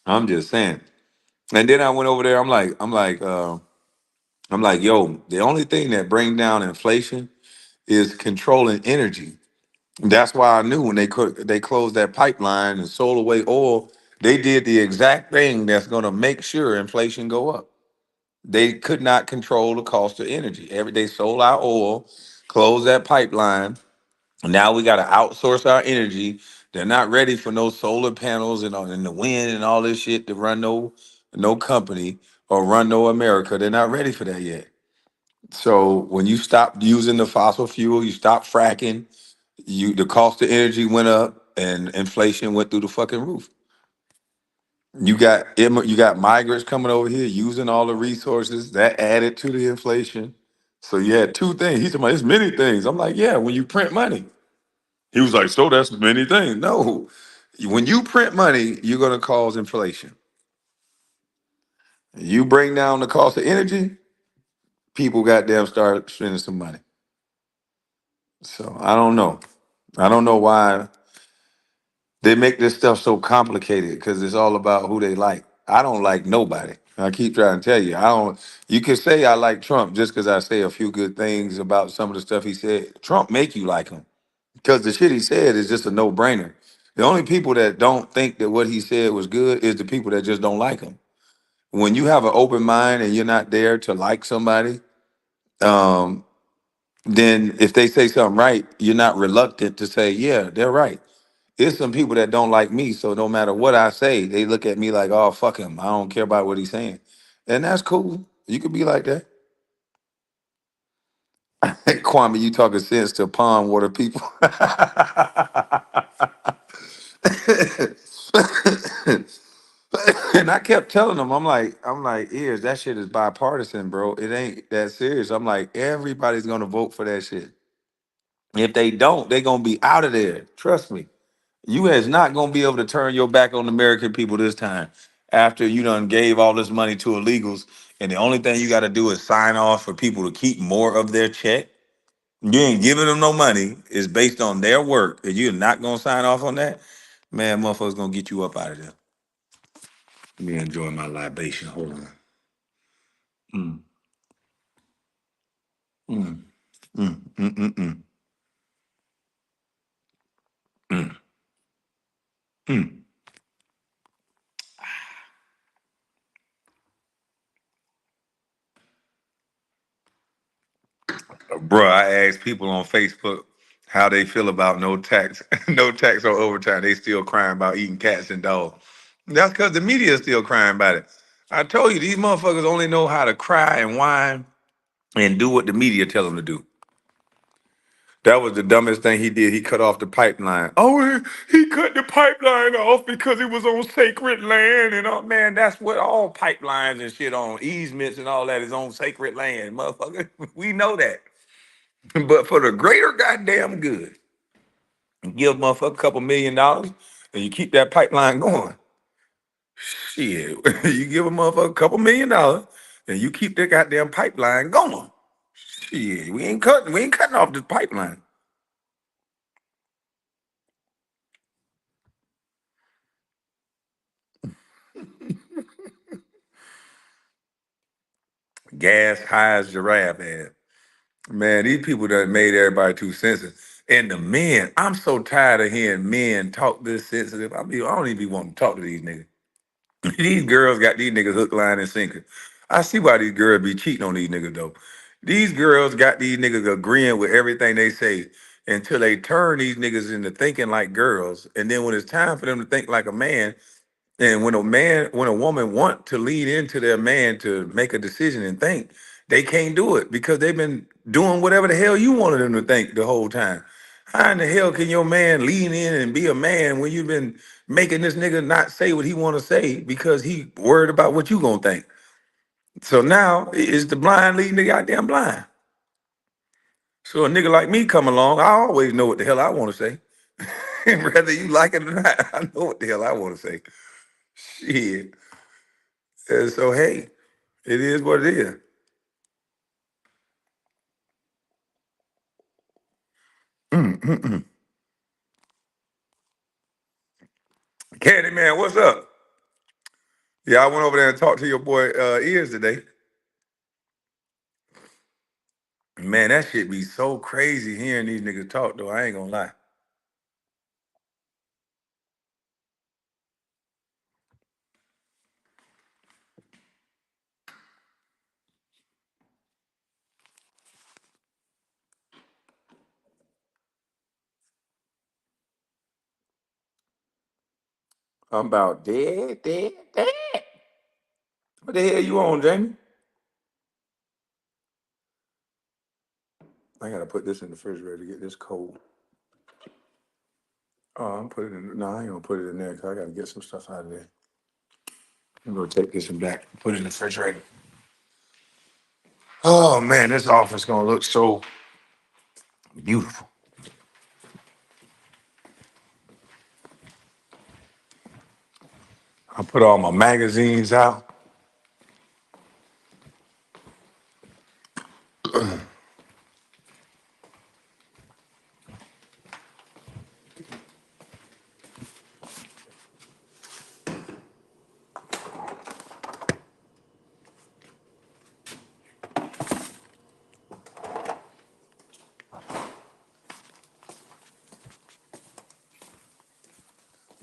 I'm just saying. And then I went over there. I'm like, yo, the only thing that bring down inflation is controlling energy. That's why I knew when they closed that pipeline and sold away oil, they did the exact thing that's going to make sure inflation go up. They could not control the cost of energy. Every day sold our oil, closed that pipeline. Now we got to outsource our energy. They're not ready for no solar panels and the wind and all this shit to run no company or run no America. They're not ready for that yet. So when you stop using the fossil fuel, you stop fracking, the cost of energy went up and inflation went through the fucking roof. You got migrants coming over here using all the resources that added to the inflation. So you had two things. He's talking about, it's many things. I'm like, yeah, when you print money. He was like, so that's many things. No, when you print money, you're gonna cause inflation. You bring down the cost of energy, people goddamn start spending some money. So I don't know. I don't know why they make this stuff so complicated because it's all about who they like. I don't like nobody. I keep trying to tell you. I don't. You can say I like Trump just because I say a few good things about some of the stuff he said. Trump make you like him because the shit he said is just a no brainer. The only people that don't think that what he said was good is the people that just don't like him. When you have an open mind and you're not there to like somebody, um, then if they say something right, you're not reluctant to say, yeah, they're right. There's some people that don't like me, so no matter what I say, they look at me like, "Oh, fuck him. I don't care about what he's saying," and that's cool. You could be like that. Kwame, you talking sense to pond water people. And I kept telling them, I'm like, ears, that shit is bipartisan, bro. It ain't that serious. I'm like, everybody's gonna vote for that shit. If they don't, they're gonna be out of there. Trust me. You is not gonna be able to turn your back on the American people this time after you done gave all this money to illegals, and the only thing you gotta do is sign off for people to keep more of their check. You ain't giving them no money. It's based on their work, and you're not gonna sign off on that. Man, motherfuckers gonna get you up out of there. Let me enjoy my libation. Hold on. Mm, mm, mm, mm, mm, mm, mm, mm. Bruh, I asked people on Facebook how they feel about no tax, no tax on overtime. They still crying about eating cats and dogs. That's because the media is still crying about it. I told you these motherfuckers only know how to cry and whine and do what the media tell them to do. That was the dumbest thing he did. He cut off the pipeline. Oh, he cut the pipeline off because it was on sacred land. And oh man, that's what all pipelines and shit on easements and all that is on sacred land, motherfucker. We know that. But for the greater goddamn good, you give a motherfucker a couple $1 million and you keep that pipeline going. Shit, you give a motherfucker a couple $1 million and you keep that goddamn pipeline going. Shit, we ain't cutting off this pipeline. Gas high as giraffe ass. Man, these people that made everybody too sensitive. And the men, I'm so tired of hearing men talk this sensitive. I don't even want to talk to these niggas. These girls got these niggas hook, line, and sinker. I see why these girls be cheating on these niggas though. These girls got these niggas agreeing with everything they say until they turn these niggas into thinking like girls. And then when it's time for them to think like a man, and when a woman want to lead into their man to make a decision and think, they can't do it because they've been doing whatever the hell you wanted them to think the whole time. How in the hell can your man lean in and be a man when you've been making this nigga not say what he want to say because he worried about what you gonna think? So now is the blind leading the goddamn blind. So a nigga like me come along, I always know what the hell I want to say. Whether you like it or not, I know what the hell I want to say. Shit. And so hey, it is what it is. Mm-mm-mm. Candy man, what's up? Yeah, I went over there and talked to your boy Ears today. Man, that shit be so crazy hearing these niggas talk though. I ain't gonna lie. I'm about dead, dead, dead. What the hell you on, Jamie? I gotta put this in the refrigerator to get this cold. Oh, I'm putting it in. No, I ain't gonna put it in there because I gotta get some stuff out of there. I'm gonna take this and back, put it in the refrigerator. Oh man, this office gonna look so beautiful. I put all my magazines out.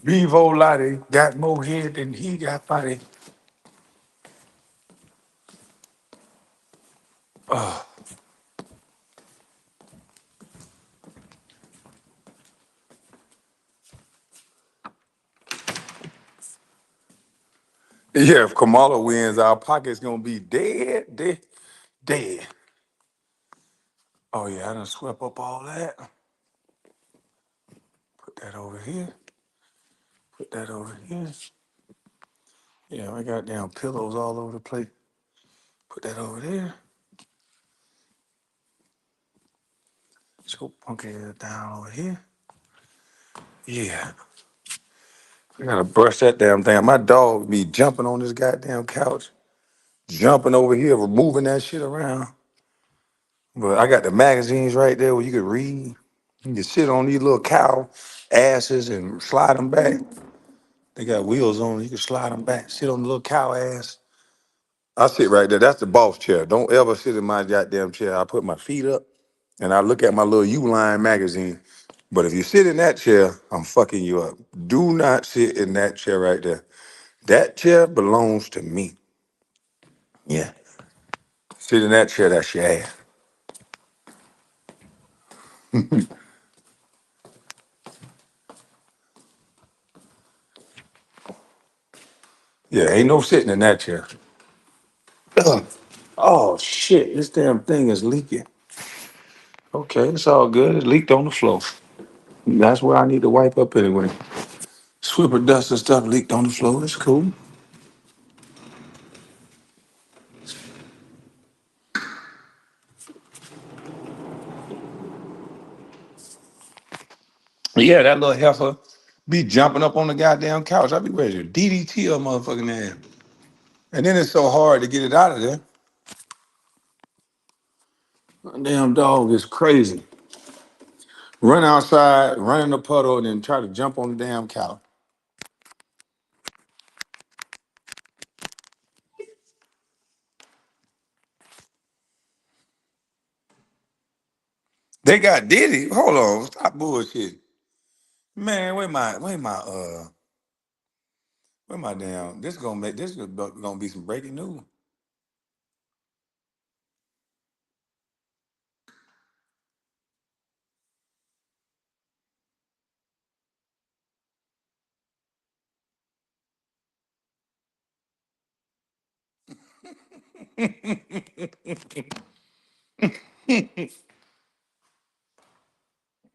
Bevo Lottie got more head than he got body. Yeah, if Kamala wins, our pocket's gonna be dead, dead, dead. Oh yeah, I done swept up all that. Put that over here. Put that over here. Yeah, I got down pillows all over the place. Put that over there. So punk it down over here. Yeah. I gotta brush that damn thing. My dog be jumping on this goddamn couch, jumping over here, removing that shit around. But I got the magazines right there where you can read. You can sit on these little cow asses and slide them back. They got wheels on. You can slide them back. Sit on the little cow ass. I sit right there. That's the boss chair. Don't ever sit in my goddamn chair. I put my feet up and I look at my little U-Line magazine. But if you sit in that chair, I'm fucking you up. Do not sit in that chair right there. That chair belongs to me. Yeah. Sit in that chair, that's your ass. Yeah, ain't no sitting in that chair. Ugh. Oh shit, this damn thing is leaking. Okay, it's all good. It leaked on the floor. That's where I need to wipe up anyway. Sweeper dust and stuff leaked on the floor. It's cool. Yeah, that little heifer be jumping up on the goddamn couch. I be ready to DDT a motherfucking ass. And then it's so hard to get it out of there. That damn dog is crazy. Run outside, run in the puddle, and then try to jump on the damn couch. They got Diddy. Hold on, stop bullshit, man. Where my damn? This gonna be some breaking news.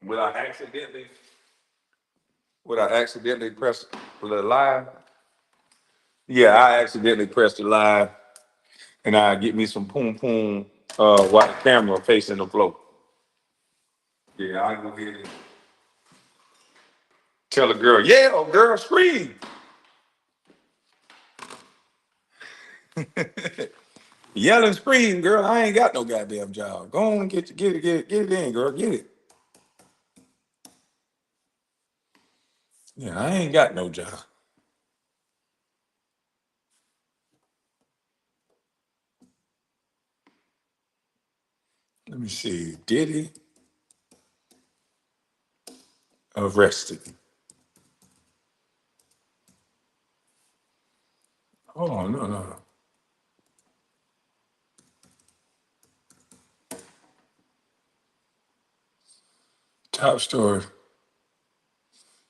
Would I accidentally? Would I accidentally press the live? Yeah, I accidentally pressed the live, and I get me some poom poom while the camera facing the floor. Yeah, I go ahead and tell a girl, yeah, oh, girl, scream. Yell and scream, girl. I ain't got no goddamn job. Go on and get it in, girl. Get it. Yeah, I ain't got no job. Let me see. Diddy arrested. Oh no. Top story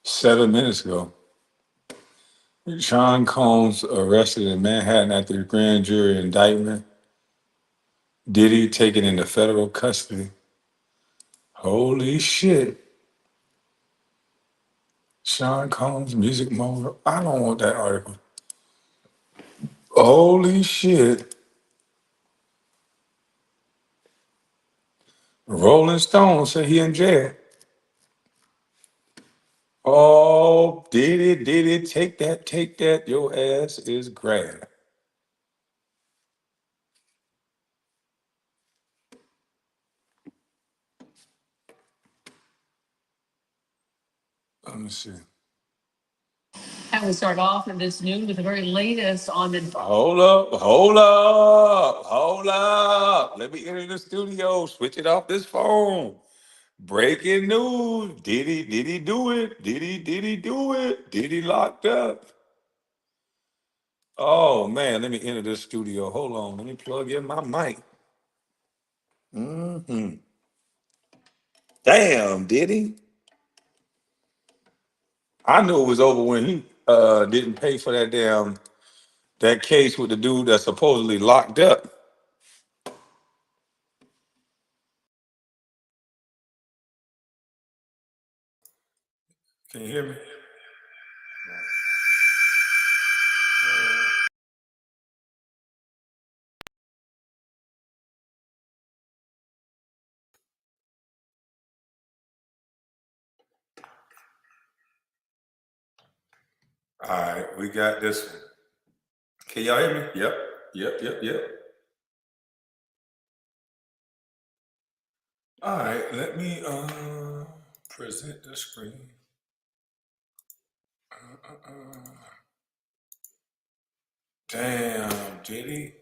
7 minutes ago. Sean Combs arrested in Manhattan after the grand jury indictment. Diddy taken into federal custody. Holy shit. Sean Combs, music mogul. I don't want that article. Holy shit. Rolling Stone said he in jail. Oh, did it, take that, your ass is grabbed. Let me see. And we start off in this noon with the very latest on the. Hold up. Let me enter the studio, switch it off this phone. Breaking news. Did he do it? Did he do it? Did he locked up? Oh man, let me enter this studio. Hold on, let me plug in my mic. Hmm. Damn, did he? I knew it was over when he didn't pay for that case with the dude that's supposedly locked up. Can you hear me? All right, we got this one. Can y'all hear me? Yep. All right, let me present the screen. Damn, Diddy,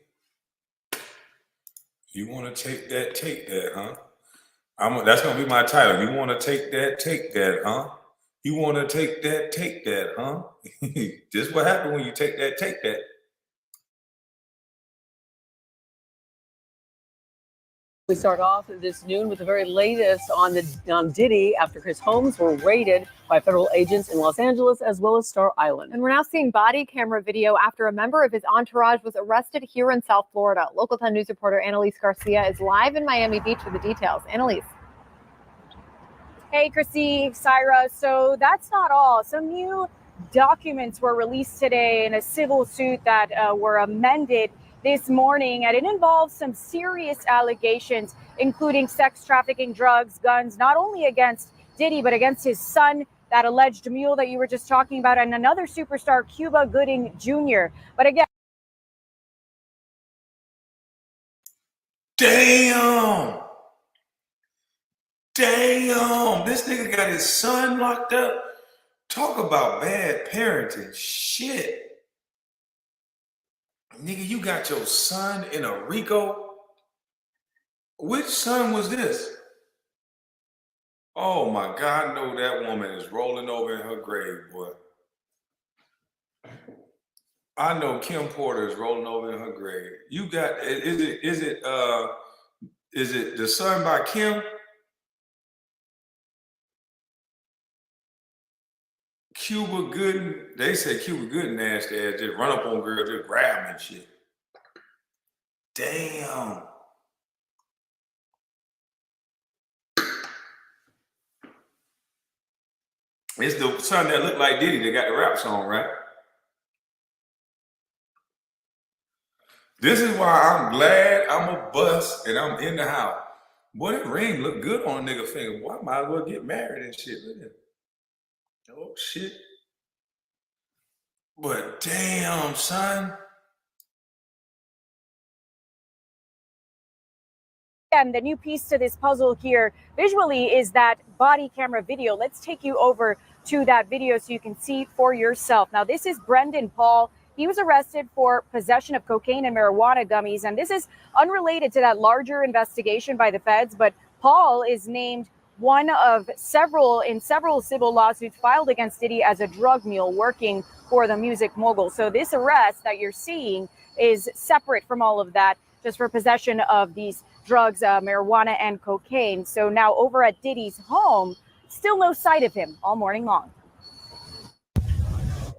you want to take that, huh? That's gonna be my title. You want to take that, huh? You want to take that, huh? This what happened when you take that. We start off this noon with the very latest on Diddy after his homes were raided by federal agents in Los Angeles as well as Star Island. And we're now seeing body camera video after a member of his entourage was arrested here in South Florida. Local 10 News reporter Annalise Garcia is live in Miami Beach with the details. Annalise. Hey, Chrissy, Syra. So that's not all. Some new documents were released today in a civil suit that were amended this morning, and it involves some serious allegations, including sex trafficking, drugs, guns, not only against Diddy, but against his son, that alleged mule that you were just talking about, and another superstar, Cuba Gooding Jr. But again, Damn, this nigga got his son locked up. Talk about bad parenting. Shit. Nigga, you got your son in a Rico? Which son was this? Oh my God, I know that woman is rolling over in her grave, boy. I know Kim Porter is rolling over in her grave. You got is it The Sun by Kim? Cuba Gooden, they say Cuba Gooden nasty ass just run up on girls, just grab them and shit. Damn. It's the son that looked like Diddy that got the rap song, right? This is why I'm glad I'm a bust and I'm in the house. Boy, that ring look good on a nigga finger. Boy, I might as well get married and shit. Look at it. Oh shit. But damn, son. And the new piece to this puzzle here visually is that body camera video. Let's take you over to that video so you can see for yourself. Now, this is Brendan Paul. He was arrested for possession of cocaine and marijuana gummies, and this is unrelated to that larger investigation by the feds, but Paul is named one of several civil lawsuits filed against Diddy as a drug mule working for the music mogul. So this arrest that you're seeing is separate from all of that, just for possession of these drugs, marijuana and cocaine. So now over at Diddy's home, still no sight of him all morning long.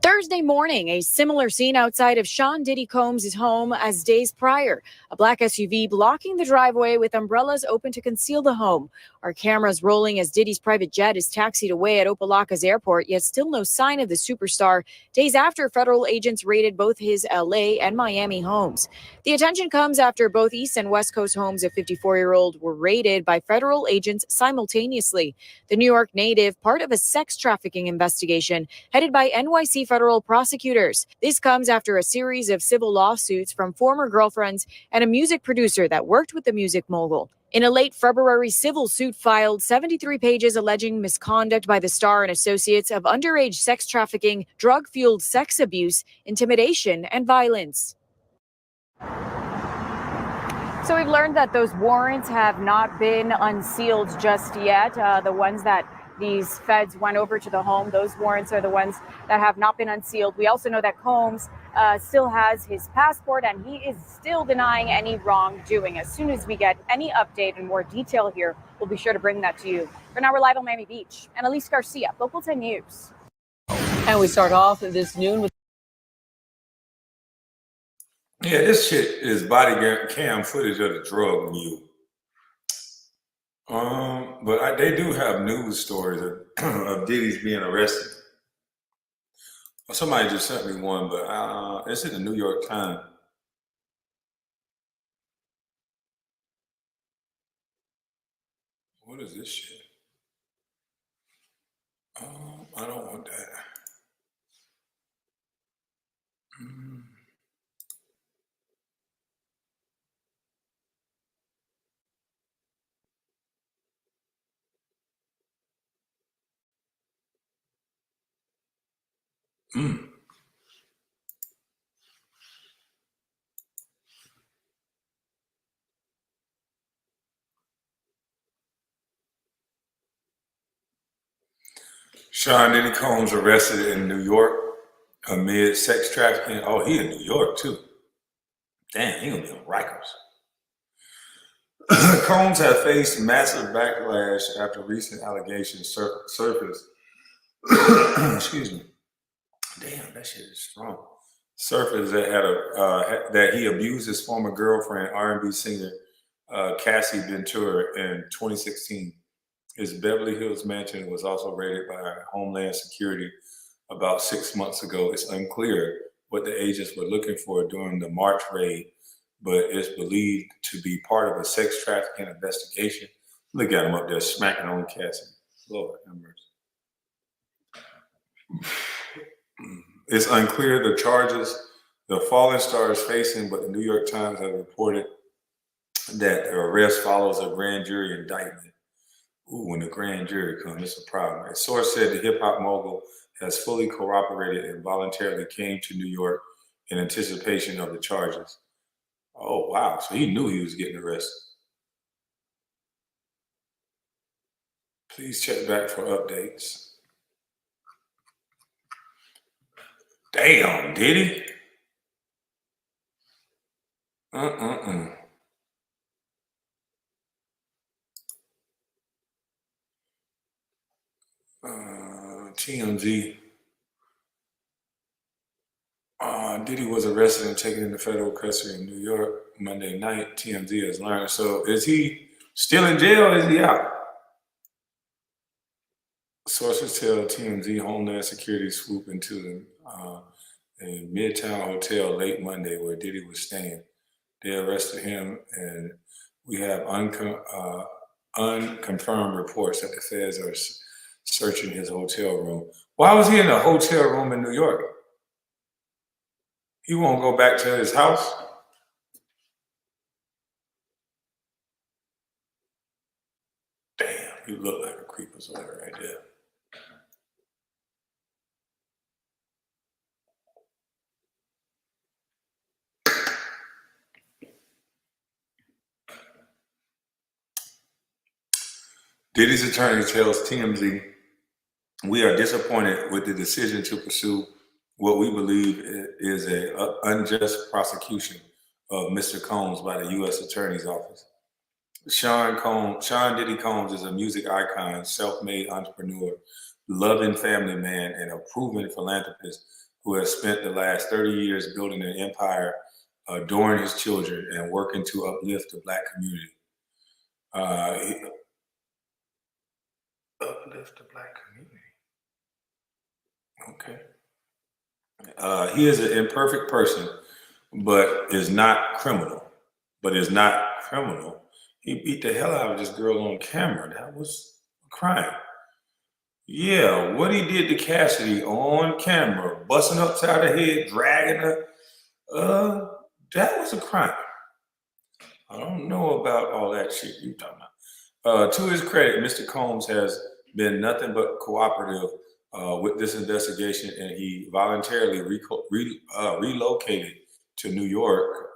Thursday morning, a similar scene outside of Sean Diddy Combs' home as days prior. A black SUV blocking the driveway with umbrellas open to conceal the home. Our cameras rolling as Diddy's private jet is taxied away at Opelika's airport, yet still no sign of the superstar, days after federal agents raided both his LA and Miami homes. The attention comes after both East and West Coast homes of 54-year-old were raided by federal agents simultaneously. The New York native, part of a sex trafficking investigation headed by NYC federal prosecutors. This comes after a series of civil lawsuits from former girlfriends and a music producer that worked with the music mogul. In a late February civil suit filed 73 pages alleging misconduct by the star and associates of underage sex trafficking, drug-fueled sex abuse, intimidation, and violence. So we've learned that those warrants have not been unsealed just yet. The ones that these feds went over to the home, those warrants are the ones that have not been unsealed. We also know that Combs still has his passport and he is still denying any wrongdoing. As soon as we get any update and more detail here, we'll be sure to bring that to you. For now, we're live on Miami Beach. Annalise Garcia, Local 10 News. And we start off this noon with Yeah, this shit is body cam footage of the drug mule. But they do have news stories of Diddy's being arrested. Somebody just sent me one, but it's in the New York Times. What is this shit? I don't want that. Sean Diddy Combs arrested in New York amid sex trafficking. Oh, he in New York too. Damn, he gonna be on Rikers. Combs had faced massive backlash after recent allegations surfaced. Excuse me. Damn, that shit is strong. Surfaced that he abused his former girlfriend, R&B singer Cassie Ventura, in 2016. His Beverly Hills mansion was also raided by Homeland Security about 6 months ago. It's unclear what the agents were looking for during the March raid, but it's believed to be part of a sex trafficking investigation. Look at him up there smacking on Cassie. Lord have mercy. It's unclear the charges the fallen star is facing, but the New York Times has reported that the arrest follows a grand jury indictment. Ooh, when the grand jury comes, it's a problem. A source said the hip-hop mogul has fully cooperated and voluntarily came to New York in anticipation of the charges. Oh, wow. So he knew he was getting arrested. Please check back for updates. Damn, did he? TMZ. Diddy was arrested and taken into federal custody in New York Monday night. TMZ has learned. So is he still in jail or is he out? Sources tell TMZ Homeland Security swooped into a Midtown hotel late Monday where Diddy was staying. They arrested him, and we have unconfirmed reports that the feds are searching his hotel room. Why was he in a hotel room in New York? He won't go back to his house? Damn, you look like a creeper sweater right there. Diddy's attorney tells TMZ, "We are disappointed with the decision to pursue what we believe is an unjust prosecution of Mr. Combs by the U.S. Attorney's Office. Sean Diddy Combs is a music icon, self-made entrepreneur, loving family man, and a proven philanthropist who has spent the last 30 years building an empire, adoring his children, and working to uplift the Black community." Uplift the Black community. Okay. He is an imperfect person, but is not criminal. He beat the hell out of this girl on camera. That was a crime. Yeah, what he did to Cassidy on camera, busting upside her head, dragging her, that was a crime. I don't know about all that shit you talking about. To his credit, Mr. Combs has been nothing but cooperative with this investigation, and he voluntarily relocated to New York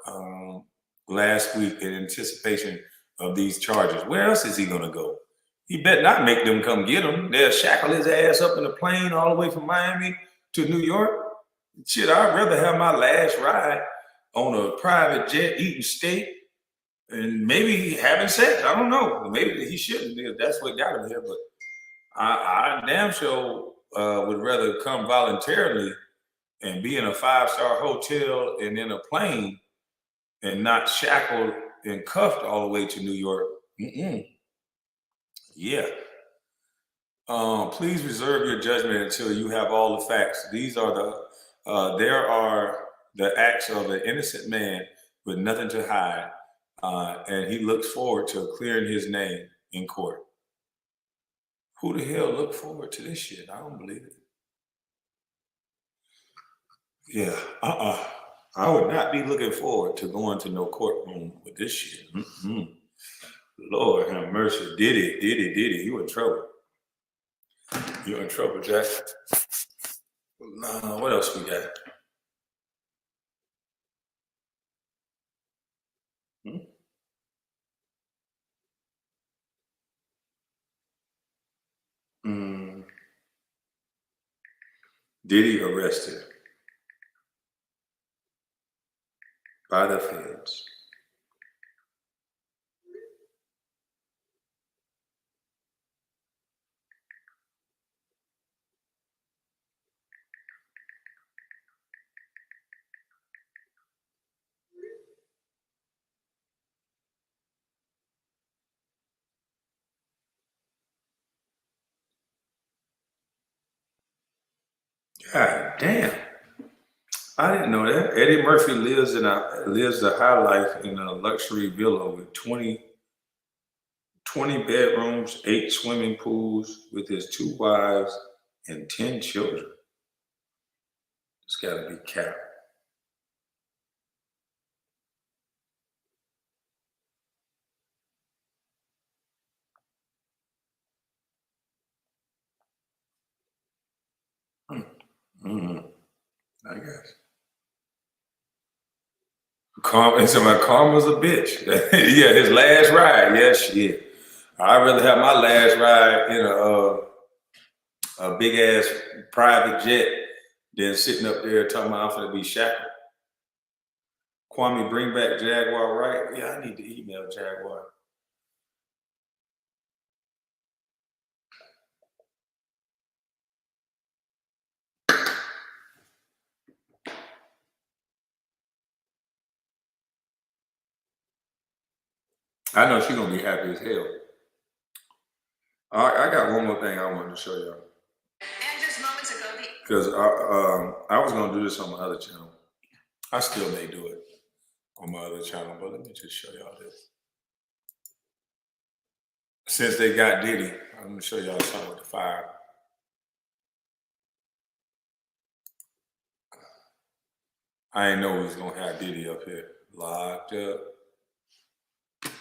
last week in anticipation of these charges. Where else is he going to go? He better not make them come get him. They'll shackle his ass up in a plane all the way from Miami to New York. Shit, I'd rather have my last ride on a private jet eating steak and maybe having sex. I don't know. Maybe he shouldn't. That's what got him here. But I damn sure would rather come voluntarily and be in a 5-star hotel and in a plane and not shackled and cuffed all the way to New York. Yeah. Please reserve your judgment until you have all the facts. These are there are the acts of an innocent man with nothing to hide, and he looks forward to clearing his name in court. Who the hell look forward to this shit? I don't believe it. Yeah, I would not be looking forward to going to no courtroom with this shit. Lord have mercy. Diddy. You in trouble. You're in trouble, Jack. What else we got? Diddy arrested by the feds. God damn. I didn't know that. Eddie Murphy lives the high life in a luxury villa with 20 bedrooms, 8 swimming pools with his 2 wives and 10 children. It's gotta be cap. I guess. Karma's a bitch. Yeah, his last ride. Yeah, shit. I'd rather have my last ride in a big ass private jet than sitting up there talking about I'm gonna be shackled. Kwame, bring back Jaguar, right? Yeah, I need to email Jaguar. I know she's gonna be happy as hell. All right, I got one more thing I wanted to show y'all. And just moments ago, because I was gonna do this on my other channel. I still may do it on my other channel, but let me just show y'all this. Since they got Diddy, I'm gonna show y'all something with the fire. I ain't know we was gonna have Diddy up here locked up.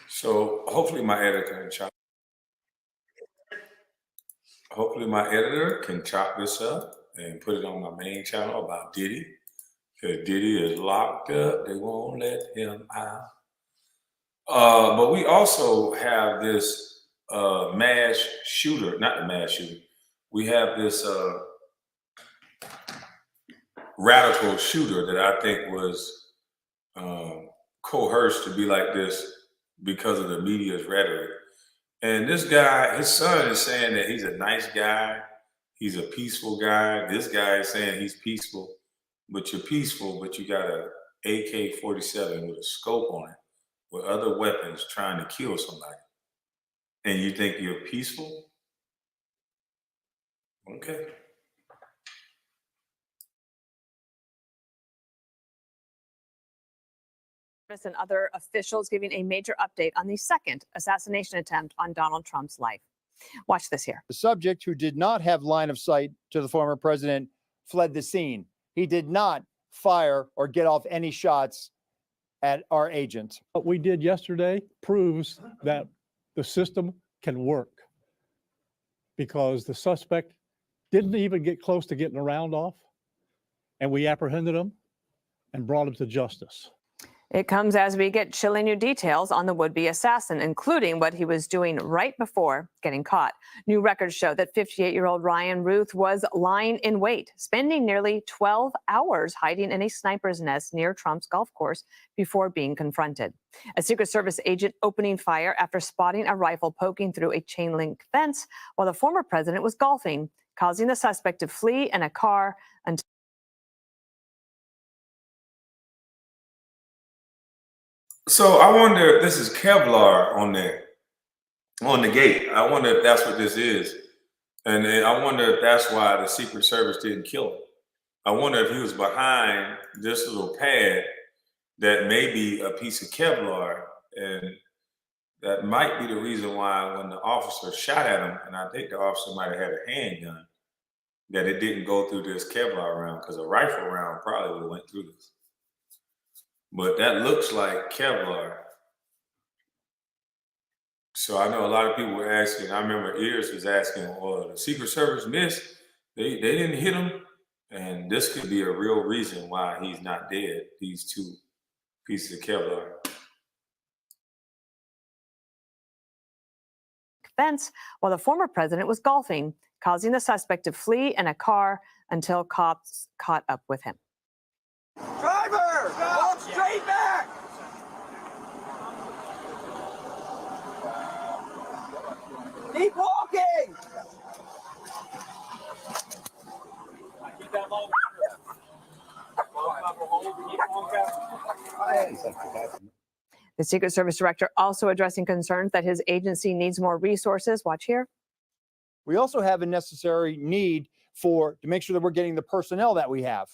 So hopefully my editor can chop. Hopefully my editor can chop this up and put it on my main channel about Diddy. Because Diddy is locked up, they won't let him out. But we also have this mass shooter, not the mass shooter. We have this radical shooter that I think was coerced to be like this because of the media's rhetoric. And this guy, his son is saying that he's a nice guy. He's a peaceful guy. This guy is saying he's peaceful, but you're peaceful, but you got a AK-47 with a scope on it with other weapons trying to kill somebody. And you think you're peaceful? Okay. And other officials giving a major update on the second assassination attempt on Donald Trump's life. Watch this here. The subject, who did not have line of sight to the former president, fled the scene. He did not fire or get off any shots at our agent. What we did yesterday proves that the system can work, because the suspect didn't even get close to getting a round off, and we apprehended him and brought him to justice. It comes as we get chilling new details on the would-be assassin, including what he was doing right before getting caught. New records show that 58-year-old Ryan Ruth was lying in wait, spending nearly 12 hours hiding in a sniper's nest near Trump's golf course before being confronted. A Secret Service agent opening fire after spotting a rifle poking through a chain-link fence while the former president was golfing, causing the suspect to flee in a car until So I wonder if this is Kevlar on the gate. I wonder if that's what this is. And I wonder if that's why the Secret Service didn't kill him. I wonder if he was behind this little pad that may be a piece of Kevlar. And that might be the reason why when the officer shot at him, and I think the officer might have had a handgun, that it didn't go through this Kevlar round, because a rifle round probably would have went through this. But that looks like Kevlar. So I know a lot of people were asking, I remember Ears was asking, well, the Secret Service missed. They didn't hit him. And this could be a real reason why he's not dead, these two pieces of Kevlar. fence while the former president was golfing, causing the suspect to flee in a car until cops caught up with him. Driver, walk straight back. Keep walking. Keep that low. The Secret Service director also addressing concerns that his agency needs more resources. Watch here. We also have a necessary need to make sure that we're getting the personnel that we have.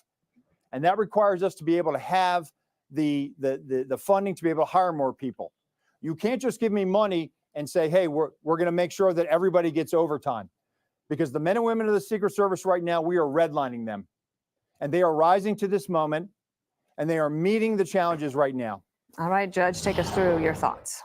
And that requires us to be able to have the funding to be able to hire more people. You can't just give me money and say, hey, we're going to make sure that everybody gets overtime. Because the men and women of the Secret Service right now, we are redlining them. And they are rising to this moment, and they are meeting the challenges right now. All right, Judge, take us through your thoughts.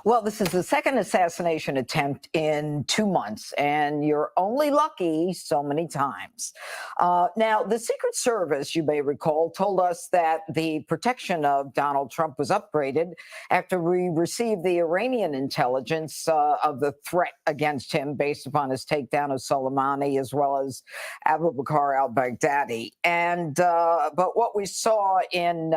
Well, this is the second assassination attempt in 2 months, and you're only lucky so many times. Now, the Secret Service, you may recall, told us that the protection of Donald Trump was upgraded after we received the Iranian intelligence of the threat against him based upon his takedown of Soleimani as well as Abu Bakr al-Baghdadi. And but what we saw in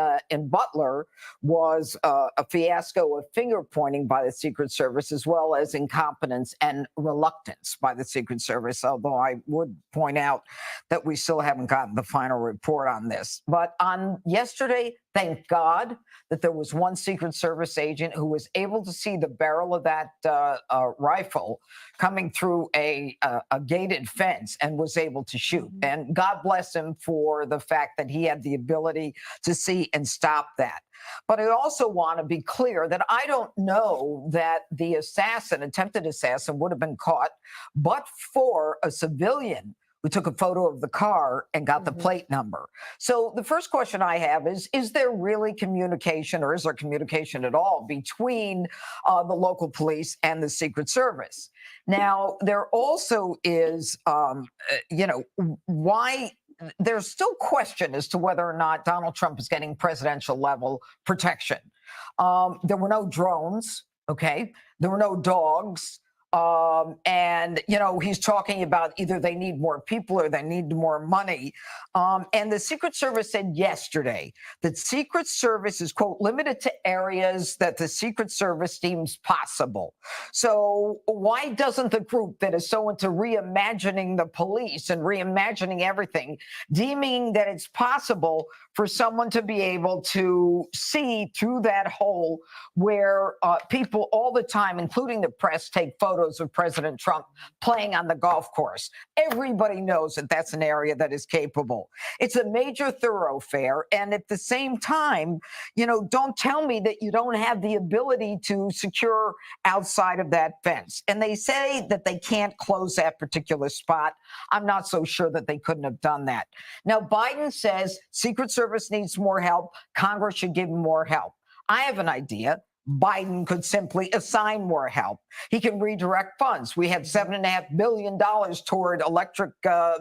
Butler was a fiasco of finger pointing by the Secret Service, as well as incompetence and reluctance by the Secret Service, although I would point out that we still haven't gotten the final report on this. But on yesterday, thank God that there was one Secret Service agent who was able to see the barrel of that rifle coming through a gated fence and was able to shoot. And God bless him for the fact that he had the ability to see and stop that. But I also want to be clear that I don't know that the attempted assassin, would have been caught, but for a civilian who took a photo of the car and got the plate number. So the first question I have is there really communication, or is there communication at all between the local police and the Secret Service? Now, there also is, why there's still question as to whether or not Donald Trump is getting presidential level protection. There were no drones, okay? There were no dogs. And, he's talking about either they need more people or they need more money. And the Secret Service said yesterday that Secret Service is, quote, limited to areas that the Secret Service deems possible. So why doesn't the group that is so into reimagining the police and reimagining everything, deeming that it's possible for someone to be able to see through that hole where people all the time, including the press, take photos of President Trump playing on the golf course? Everybody knows that that's an area that is capable. It's a major thoroughfare. And at the same time, don't tell me that you don't have the ability to secure outside of that fence. And they say that they can't close that particular spot. I'm not so sure that they couldn't have done that. Now, Biden says Secret Service needs more help. Congress should give more help. I have an idea. Biden could simply assign more help. He can redirect funds. We have $7.5 billion toward electric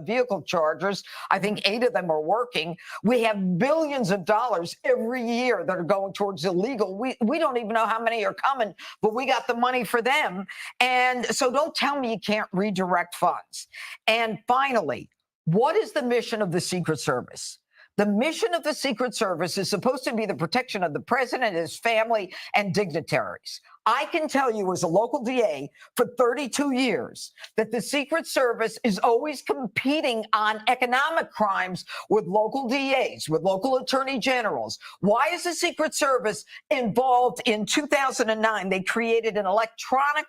vehicle chargers. I think 8 of them are working. We have billions of dollars every year that are going towards illegal. We don't even know how many are coming, but we got the money for them. And so don't tell me you can't redirect funds. And finally, what is the mission of the Secret Service? The mission of the Secret Service is supposed to be the protection of the president, his family, and dignitaries. I can tell you as a local DA for 32 years that the Secret Service is always competing on economic crimes with local DAs, with local attorney generals. Why is the Secret Service involved in 2009? They created an electronic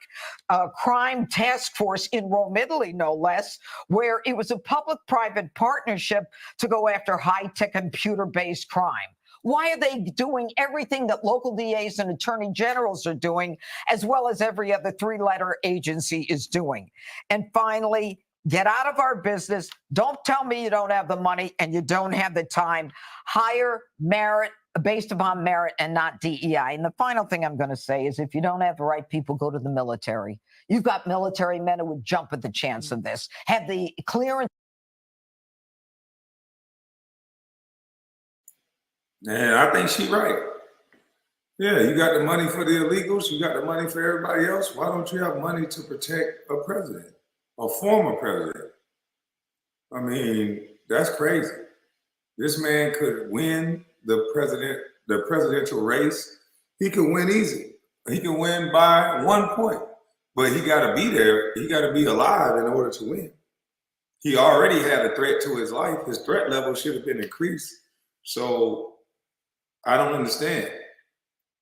crime task force in Rome, Italy, no less, where it was a public-private partnership to go after high-tech computer-based crime. Why are they doing everything that local DAs and attorney generals are doing, as well as every other 3-letter agency is doing? And finally, get out of our business. Don't tell me you don't have the money and you don't have the time. Hire merit, based upon merit and not DEI. And the final thing I'm going to say is if you don't have the right people, go to the military. You've got military men who would jump at the chance of this, have the clearance. And I think she's right. Yeah, you got the money for the illegals. You got the money for everybody else. Why don't you have money to protect a president, a former president? I mean, that's crazy. This man could win the presidential race. He could win easy. He could win by 1 point, but he got to be there. He got to be alive in order to win. He already had a threat to his life. His threat level should have been increased. So I don't understand.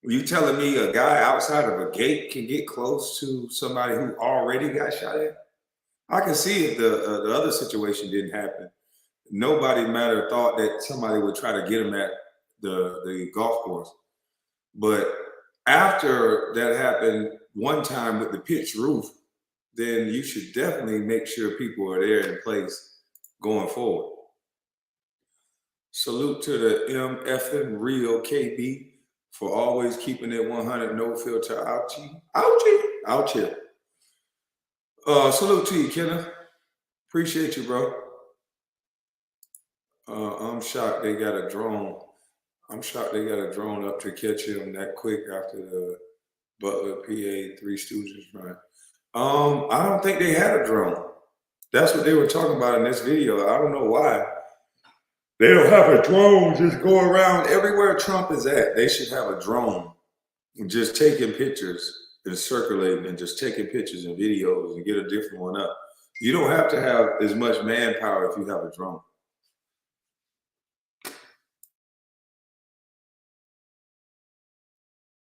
You telling me a guy outside of a gate can get close to somebody who already got shot at? I can see if the other situation didn't happen. Nobody matter thought that somebody would try to get him at the golf course. But after that happened one time with the pitch roof, then you should definitely make sure people are there in place going forward. Salute to the MFN Real KB for always keeping it 100, no filter. Out here. Salute to you, Kenneth. Appreciate you, bro. I'm shocked they got a drone. I'm shocked they got a drone up to catch him that quick after the Butler PA Three Stooges run. I don't think they had a drone. That's what they were talking about in this video. I don't know why. They don't have a drone just go around everywhere Trump is at. They should have a drone just taking pictures and circulating and just taking pictures and videos and get a different one up. You don't have to have as much manpower if you have a drone.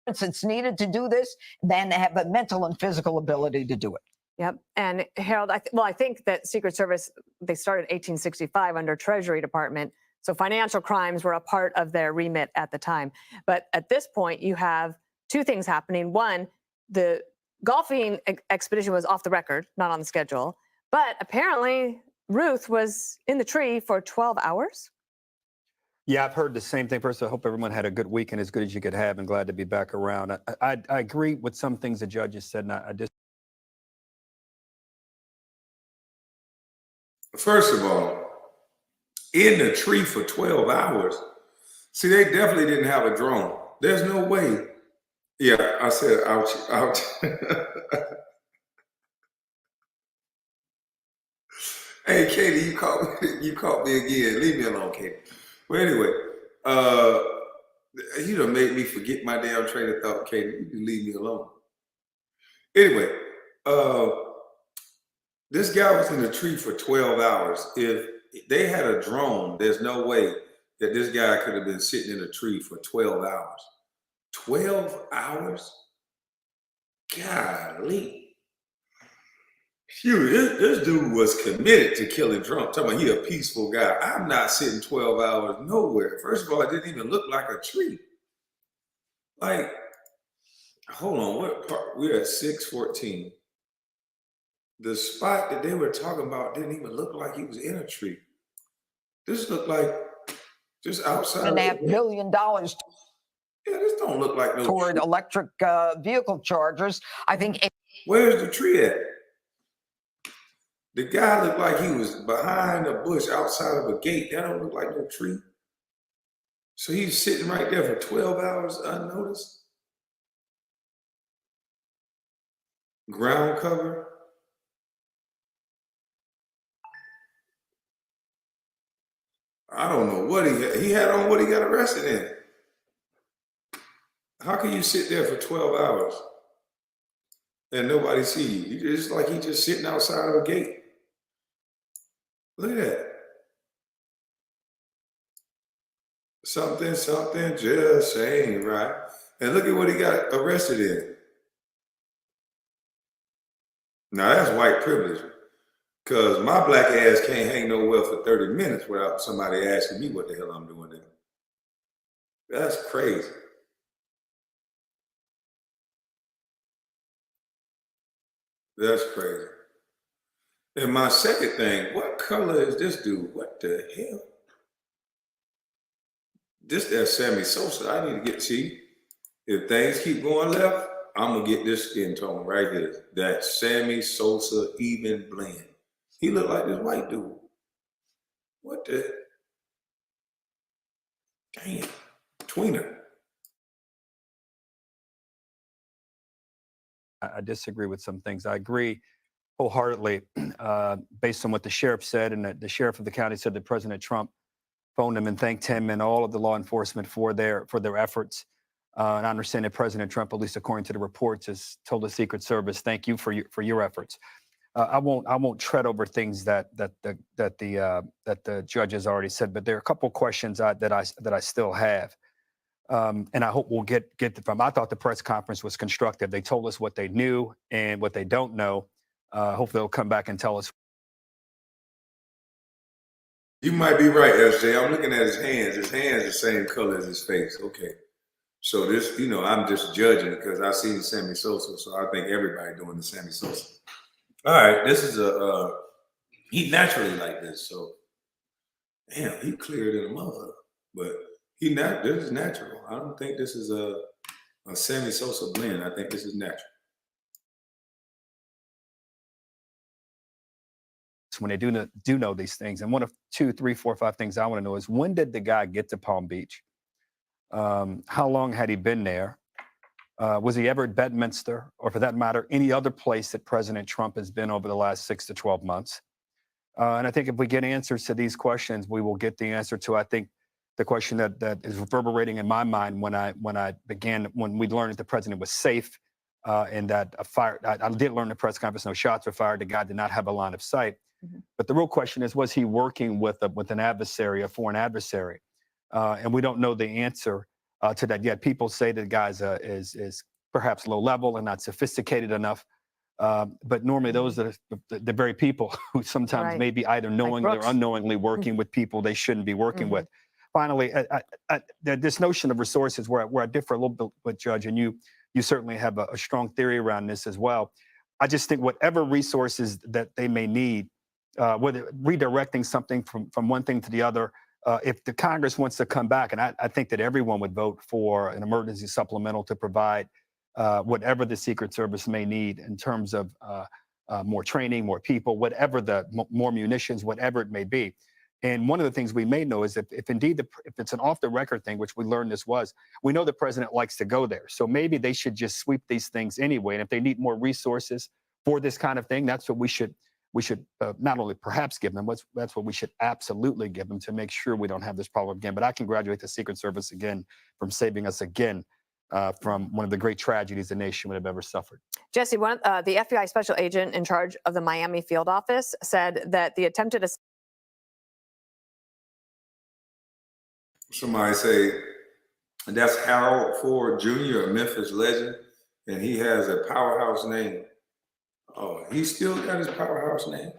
It's needed to do this, then they have the mental and physical ability to do it. Yep. And Harold, I think that Secret Service, they started 1865 under Treasury Department. So financial crimes were a part of their remit at the time. But at this point, you have two things happening. One, the golfing expedition was off the record, not on the schedule. But apparently, Ruth was in the tree for 12 hours. Yeah, I've heard the same thing. First, I hope everyone had a good weekend, as good as you could have, and glad to be back around. I agree with some things the judges said, and I just. First of all, in the tree for 12 hours. See, they definitely didn't have a drone. There's no way. Yeah, I said ouch, ouch. Hey, Katie, you caught me again. Leave me alone, Katie. Well, anyway, you done made me forget my damn train of thought, Katie. You can leave me alone. Anyway, this guy was in the tree for 12 hours. If they had a drone, there's no way that this guy could have been sitting in a tree for 12 hours. 12 hours? Golly. Shoot, this dude was committed to killing Trump. Talking about he a peaceful guy. I'm not sitting 12 hours nowhere. First of all, it didn't even look like a tree. Like, hold on, what part? We're at 614. The spot that they were talking about didn't even look like he was in a tree. This looked like just outside. $1.5 million. Yeah, this don't look like no toward tree. Electric vehicle chargers. I think. Where's the tree at? The guy looked like he was behind a bush outside of a gate. That don't look like no tree. So he's sitting right there for 12 hours unnoticed. Ground cover. I don't know what he had on what he got arrested in. How can you sit there for 12 hours and nobody see you? It's like he's just sitting outside of a gate. Look at that. Something just ain't right. And look at what he got arrested in. Now that's white privilege. Because my black ass can't hang nowhere for 30 minutes without somebody asking me what the hell I'm doing there. That's crazy. That's crazy. And my second thing, what color is this dude? What the hell? That's Sammy Sosa. I need to get, see, if things keep going left, I'm going to get this skin tone right here. That Sammy Sosa even blend. He looked like this white dude. What the? Damn. Tweener. I disagree with some things. I agree wholeheartedly, based on what the sheriff said, and the sheriff of the county said that President Trump phoned him and thanked him and all of the law enforcement for their efforts. And I understand that President Trump, at least according to the reports, has told the Secret Service, "Thank you for your efforts." I won't tread over things that the judge has already said, but there are a couple questions that I still have. And I hope we'll get them. I thought the press conference was constructive. They told us what they knew and what they don't know. Hopefully they'll come back and tell us. You might be right, SJ. I'm looking at his hands. His hands the same color as his face. Okay. So this, I'm just judging because I seen Sammy Sosa, so I think everybody doing the Sammy Sosa. All right, this is he naturally like this, so damn, he cleared in a mother, but This is natural. I don't think this is a Sammy Sosa blend. I think this is natural. When they do know these things, and one of 2, 3, 4, 5 things I want to know is, when did the guy get to Palm Beach? How long had he been there? Was he ever at Bedminster, or for that matter, any other place that President Trump has been over the last 6 to 12 months? And I think if we get answers to these questions, we will get the answer to, I think, the question that is reverberating in my mind when we learned that the president was safe, and that a fire. I did learn in the press conference no shots were fired. The guy did not have a line of sight. Mm-hmm. But the real question is, was he working with an adversary, a foreign adversary? And we don't know the answer to that yet. People say that the guy is perhaps low level and not sophisticated enough. But normally those are the very people who sometimes may be either knowingly or unknowingly working with people they shouldn't be working with. Finally, this notion of resources, where I differ a little bit with Judge, and you certainly have a strong theory around this as well. I just think whatever resources that they may need, whether redirecting something from one thing to the other, if the Congress wants to come back, and I think that everyone would vote for an emergency supplemental to provide whatever the Secret Service may need in terms of more training, more people, whatever more munitions, whatever it may be. And one of the things we may know is if indeed if it's an off-the-record thing, which we learned we know the president likes to go there. So maybe they should just sweep these things anyway. And if they need more resources for this kind of thing, that's what we should not only perhaps give them, that's what we should absolutely give them to make sure we don't have this problem again. But I congratulate the Secret Service again from saving us again from one of the great tragedies the nation would have ever suffered. Jesse, the FBI special agent in charge of the Miami field office said that the attempted. Somebody say that's Harold Ford Jr., a Memphis legend, and he has a powerhouse name. Oh, he still got his powerhouse name?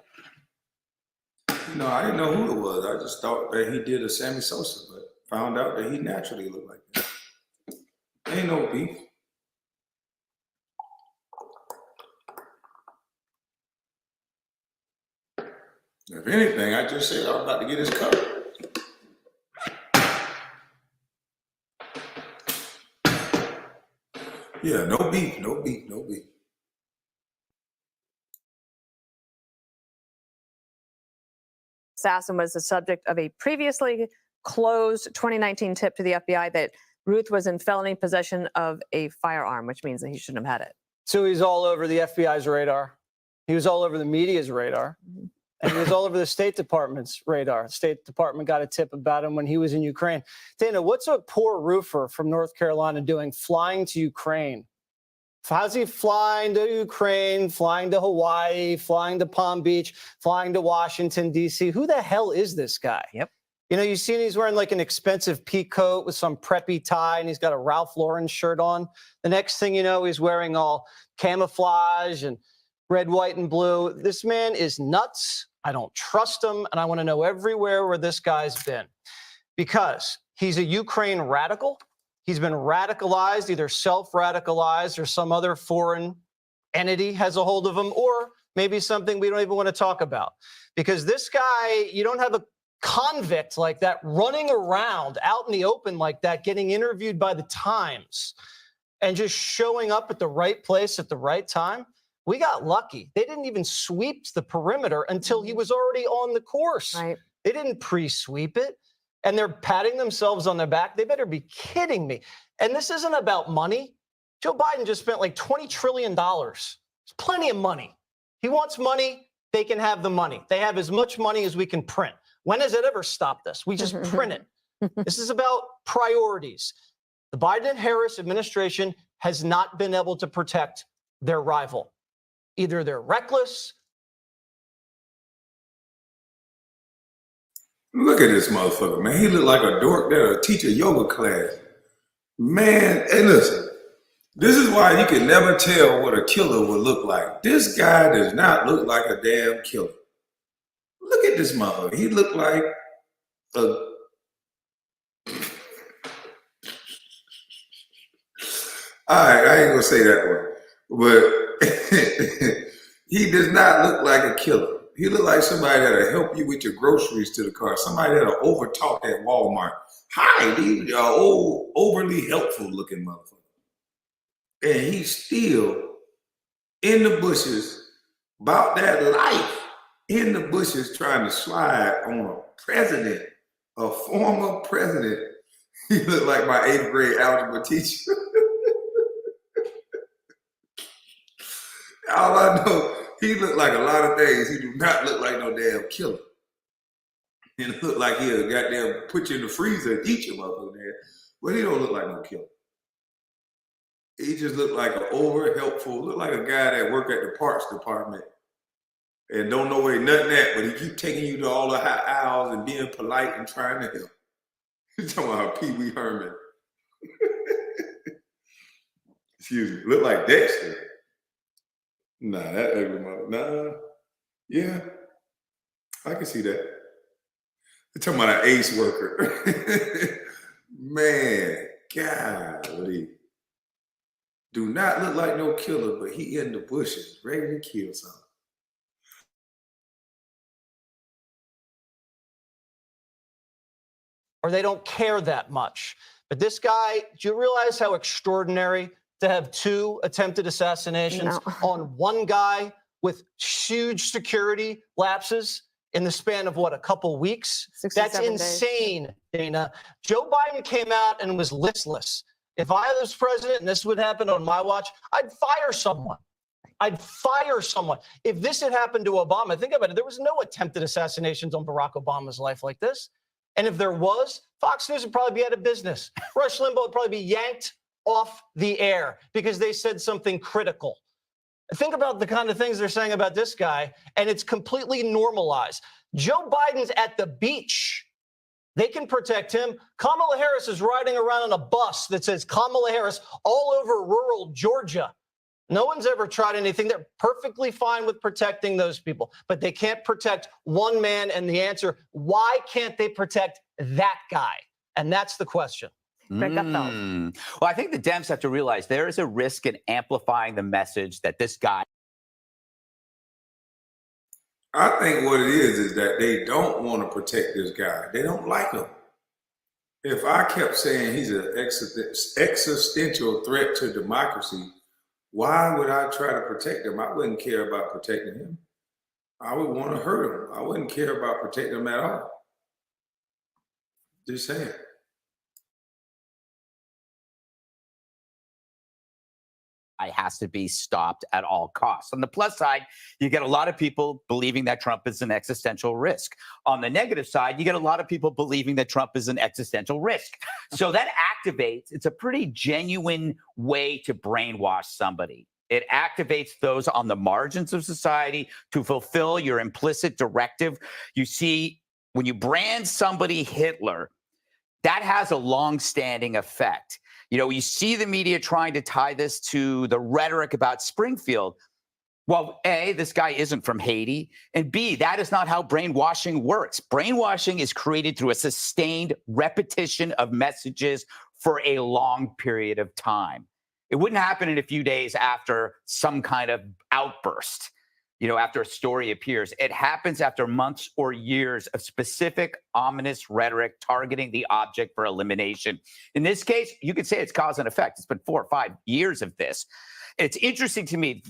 No, I didn't know who it was. I just thought that he did a Sammy Sosa, but found out that he naturally looked like that. Ain't no beef. If anything, I just said I was about to get his cut. Yeah, no beef, no beef, no beef. Assassin was the subject of a previously closed 2019 tip to the FBI that Ruth was in felony possession of a firearm, which means that he shouldn't have had it. So he's all over the FBI's radar. He was all over the media's radar. And he was all over the State Department's radar. The State Department got a tip about him when he was in Ukraine. Dana, what's a poor roofer from North Carolina doing flying to Ukraine? How's he flying to Ukraine, flying to Hawaii, flying to Palm Beach, flying to Washington, D.C.? Who the hell is this guy? Yep. You know, you see he's wearing like an expensive pea coat with some preppy tie, and he's got a Ralph Lauren shirt on. The next thing you know, he's wearing all camouflage and red, white, and blue. This man is nuts. I don't trust him, and I want to know everywhere where this guy's been, because he's a Ukraine radical. He's been radicalized, either self-radicalized or some other foreign entity has a hold of him, or maybe something we don't even want to talk about. Because this guy, you don't have a convict like that running around out in the open like that, getting interviewed by the Times and just showing up at the right place at the right time. We got lucky. They didn't even sweep the perimeter until he was already on the course. Right. They didn't pre-sweep it. And they're patting themselves on their back. They better be kidding me. And this isn't about money. Joe Biden just spent like $20 trillion. It's plenty of money. He wants money. They can have the money. They have as much money as we can print. When has it ever stopped us? We just print it. This is about priorities. The Biden and Harris administration has not been able to protect their rival. Either they're reckless. Look at this motherfucker, man. He look like a dork that'll teach a yoga class. Man, hey, listen. This is why you can never tell what a killer would look like. This guy does not look like a damn killer. Look at this motherfucker. He looked like a... All right, I ain't gonna say that one. But he does not look like a killer. He looked like somebody that'll help you with your groceries to the car. Somebody that'll overtalk at Walmart. Hi, dude, old, overly helpful looking motherfucker. And he's still in the bushes, about that life, in the bushes trying to slide on a president, a former president. He looked like my 8th grade algebra teacher. All I know, he looked like a lot of things. He do not look like no damn killer. And it looked like he'll goddamn put you in the freezer and eat you up there. But he don't look like no killer. He just looked like an looked like a guy that work at the parts department and don't know where nothing at, but he keep taking you to all the hot aisles and being polite and trying to help. He's talking about Pee Wee Herman. Excuse me, look like Dexter. Nah, that ugly mother. Nah, yeah, I can see that. They're talking about an ace worker. Man, golly. Do not look like no killer, but he in the bushes, ready to kill something. Or they don't care that much. But this guy, do you realize how extraordinary to have 2 attempted assassinations on one guy with huge security lapses in the span of, what, a couple weeks? That's insane, days. Dana. Joe Biden came out and was listless. If I was president and this would happen on my watch, I'd fire someone. I'd fire someone. If this had happened to Obama, think about it. There was no attempted assassinations on Barack Obama's life like this. And if there was, Fox News would probably be out of business. Rush Limbaugh would probably be yanked off the air because they said something critical. Think about the kind of things they're saying about this guy, and it's completely normalized. Joe Biden's at the beach. They can protect him. Kamala Harris is riding around on a bus that says Kamala Harris all over rural Georgia. No one's ever tried anything. They're perfectly fine with protecting those people, but they can't protect one man. And the answer, why can't they protect that guy? And that's the question. Well, I think the Dems have to realize there is a risk in amplifying the message that this guy. I think what it is that they don't want to protect this guy. They don't like him. If I kept saying he's an existential threat to democracy, why would I try to protect him? I wouldn't care about protecting him. I would want to hurt him. I wouldn't care about protecting him at all. Just saying. Has to be stopped at all costs. On the plus side, you get a lot of people believing that Trump is an existential risk. On the negative side, you get a lot of people believing that Trump is an existential risk. So that activates, it's a pretty genuine way to brainwash somebody. It activates those on the margins of society to fulfill your implicit directive. You see, when you brand somebody Hitler, that has a long-standing effect. You know, you see the media trying to tie this to the rhetoric about Springfield. Well, A, this guy isn't from Haiti. And B, that is not how brainwashing works. Brainwashing is created through a sustained repetition of messages for a long period of time. It wouldn't happen in a few days after some kind of outburst, you know, after a story appears. It happens after months or years of specific ominous rhetoric targeting the object for elimination. In this case, you could say it's cause and effect. It's been 4 or 5 years of this. It's interesting to me,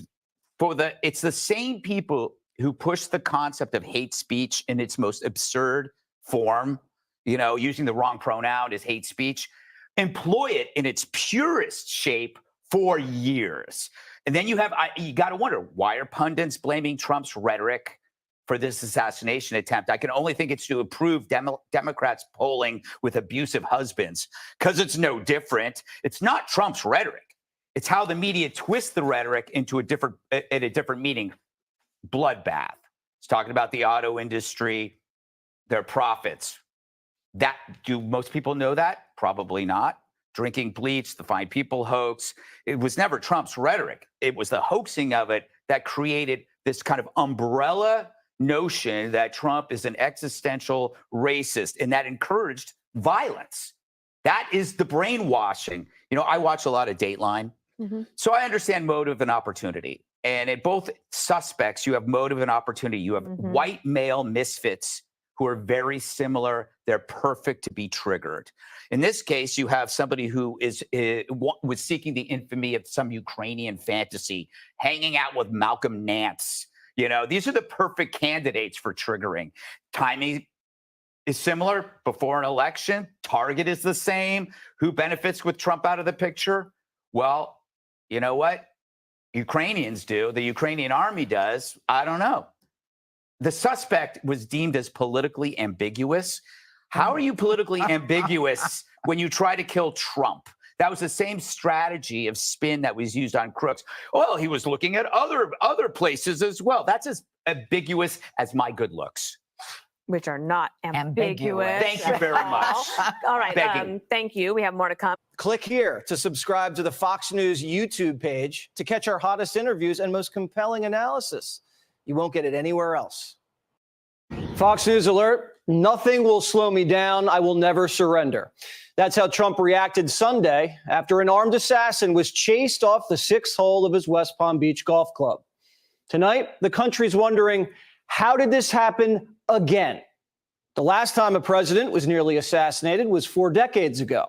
it's the same people who push the concept of hate speech in its most absurd form, you know, using the wrong pronoun as hate speech, employ it in its purest shape for years. And then you got to wonder, why are pundits blaming Trump's rhetoric for this assassination attempt? I can only think it's to improve Democrats polling with abusive husbands, because it's no different. It's not Trump's rhetoric. It's how the media twists the rhetoric into a different meaning. Bloodbath. It's talking about the auto industry, their profits. Do most people know that? Probably not. Drinking bleach, the Fine People hoax. It was never Trump's rhetoric. It was the hoaxing of it that created this kind of umbrella notion that Trump is an existential racist, and that encouraged violence. That is the brainwashing. You know, I watch a lot of Dateline, so I understand motive and opportunity. And in both suspects, you have motive and opportunity. You have white male misfits who are very similar. They're perfect to be triggered. In this case, you have somebody who was seeking the infamy of some Ukrainian fantasy, hanging out with Malcolm Nance. You know, these are the perfect candidates for triggering. Timing is similar before an election. Target is the same. Who benefits with Trump out of the picture? Well, you know what? Ukrainians do. The Ukrainian army does. I don't know. The suspect was deemed as politically ambiguous. How are you politically ambiguous when you try to kill Trump? That was the same strategy of spin that was used on Crooks. Well, he was looking at other places as well. That's as ambiguous as my good looks. Which are not ambiguous. Thank you very much. All right. Thank you. We have more to come. Click here to subscribe to the Fox News YouTube page to catch our hottest interviews and most compelling analysis. You won't get it anywhere else. Fox News alert. Nothing will slow me down. I will never surrender. That's how Trump reacted Sunday after an armed assassin was chased off the 6th hole of his West Palm Beach golf club. Tonight, the country's wondering, how did this happen again? The last time a president was nearly assassinated was 4 decades ago,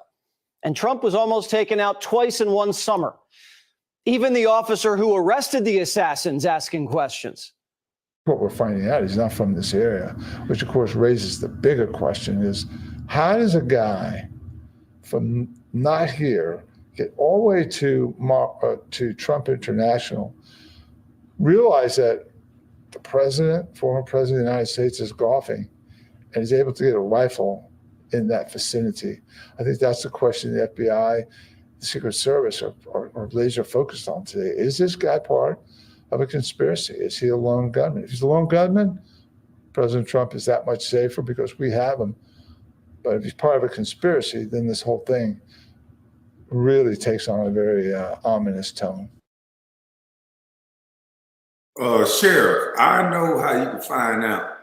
and Trump was almost taken out twice in one summer. Even the officer who arrested the assassin's asking questions. What we're finding out, he's not from this area, which of course raises the bigger question is, how does a guy from not here get all the way to Trump International, realize that the president, former president of the United States, is golfing and is able to get a rifle in that vicinity? I think that's the question the FBI, the Secret Service are laser focused on today. Is this guy part of a conspiracy? Is he a lone gunman? If he's a lone gunman, President Trump is that much safer because we have him. But if he's part of a conspiracy, then this whole thing really takes on a very ominous tone. Sheriff, I know how you can find out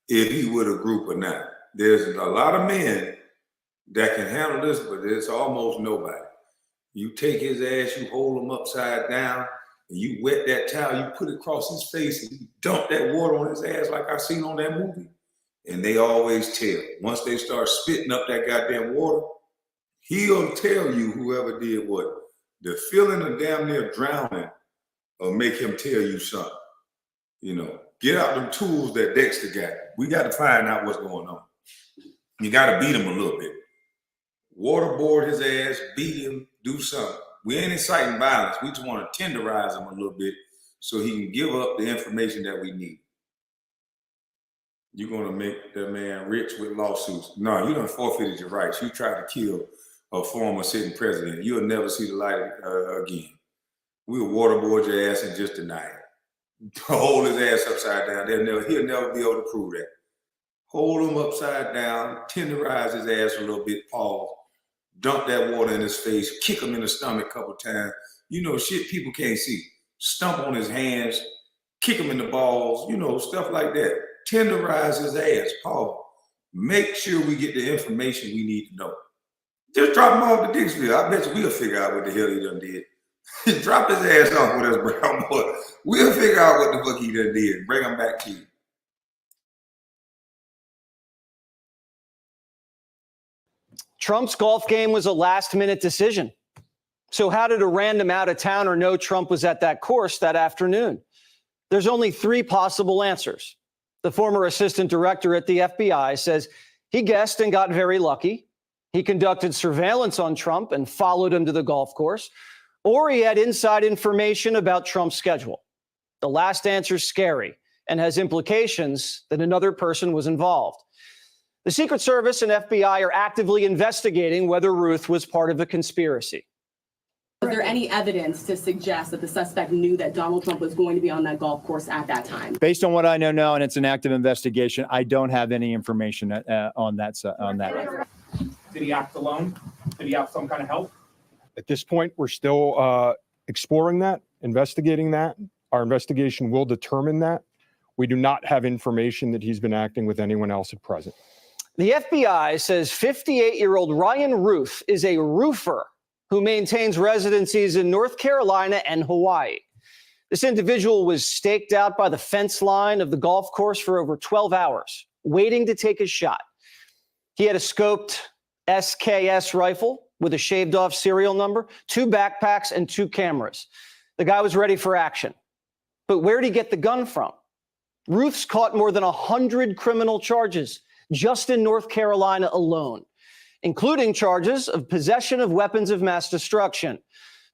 if he with a group or not. There's a lot of men that can handle this, but there's almost nobody. You take his ass, you hold him upside down, and you wet that towel, you put it across his face, and you dump that water on his ass like I seen on that movie. And they always tell. Once they start spitting up that goddamn water, he'll tell you, whoever did what. The feeling of damn near drowning will make him tell you something. You know, get out them tools that Dexter got. We got to find out what's going on. You got to beat him a little bit. Waterboard his ass, beat him, do something. We ain't inciting violence. We just want to tenderize him a little bit so he can give up the information that we need. You're going to make that man rich with lawsuits. No, you done forfeited your rights. You tried to kill a former sitting president. You'll never see the light again. We'll waterboard your ass and just deny it. Hold his ass upside down. He'll never be able to prove that. Hold him upside down, tenderize his ass a little bit, pause, dump that water in his face, kick him in the stomach a couple times. You know, shit people can't see. Stomp on his hands, kick him in the balls, you know, stuff like that. Tenderize his ass, pause. Make sure we get the information we need to know. Just drop him off to Dixville. I bet you we'll figure out what the hell he done did. Drop his ass off with us, brown boy. We'll figure out what the fuck he done did. Bring him back to you. Trump's golf game was a last-minute decision. So how did a random out-of-towner know Trump was at that course that afternoon? There's only 3 possible answers. The former assistant director at the FBI says he guessed and got very lucky. He conducted surveillance on Trump and followed him to the golf course. Or he had inside information about Trump's schedule. The last answer is scary and has implications that another person was involved. The Secret Service and FBI are actively investigating whether Ruth was part of a conspiracy. Was there any evidence to suggest that the suspect knew that Donald Trump was going to be on that golf course at that time? Based on what I know now, and it's an active investigation, I don't have any information on that. Did he act alone? Did he have some kind of help? At this point, we're still exploring that, investigating that. Our investigation will determine that. We do not have information that he's been acting with anyone else at present. The FBI says 58-year-old Ryan Ruth is a roofer who maintains residencies in North Carolina and Hawaii. This individual was staked out by the fence line of the golf course for over 12 hours, waiting to take his shot. He had a scoped SKS rifle with a shaved off serial number, 2 backpacks, and 2 cameras. The guy was ready for action. But where'd he get the gun from? Ruth's caught more than 100 criminal charges just in North Carolina alone, including charges of possession of weapons of mass destruction,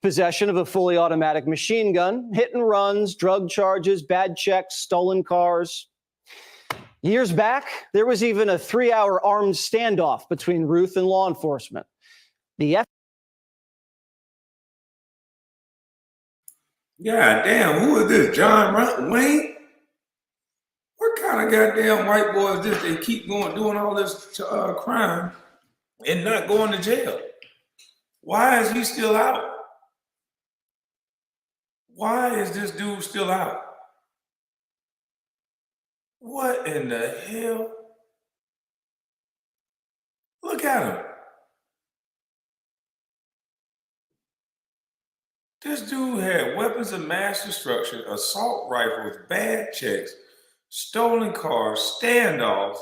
possession of a fully automatic machine gun, hit and runs, drug charges, bad checks, stolen cars. Years back, there was even a 3-hour armed standoff between Ruth and law enforcement. The God damn, who is this? John Wayne? What kind of goddamn white boy is this? They keep doing all this crime and not going to jail. Why is he still out? Why is this dude still out? What in the hell? Look at him. This dude had weapons of mass destruction, assault rifles, bad checks, stolen cars, standoffs.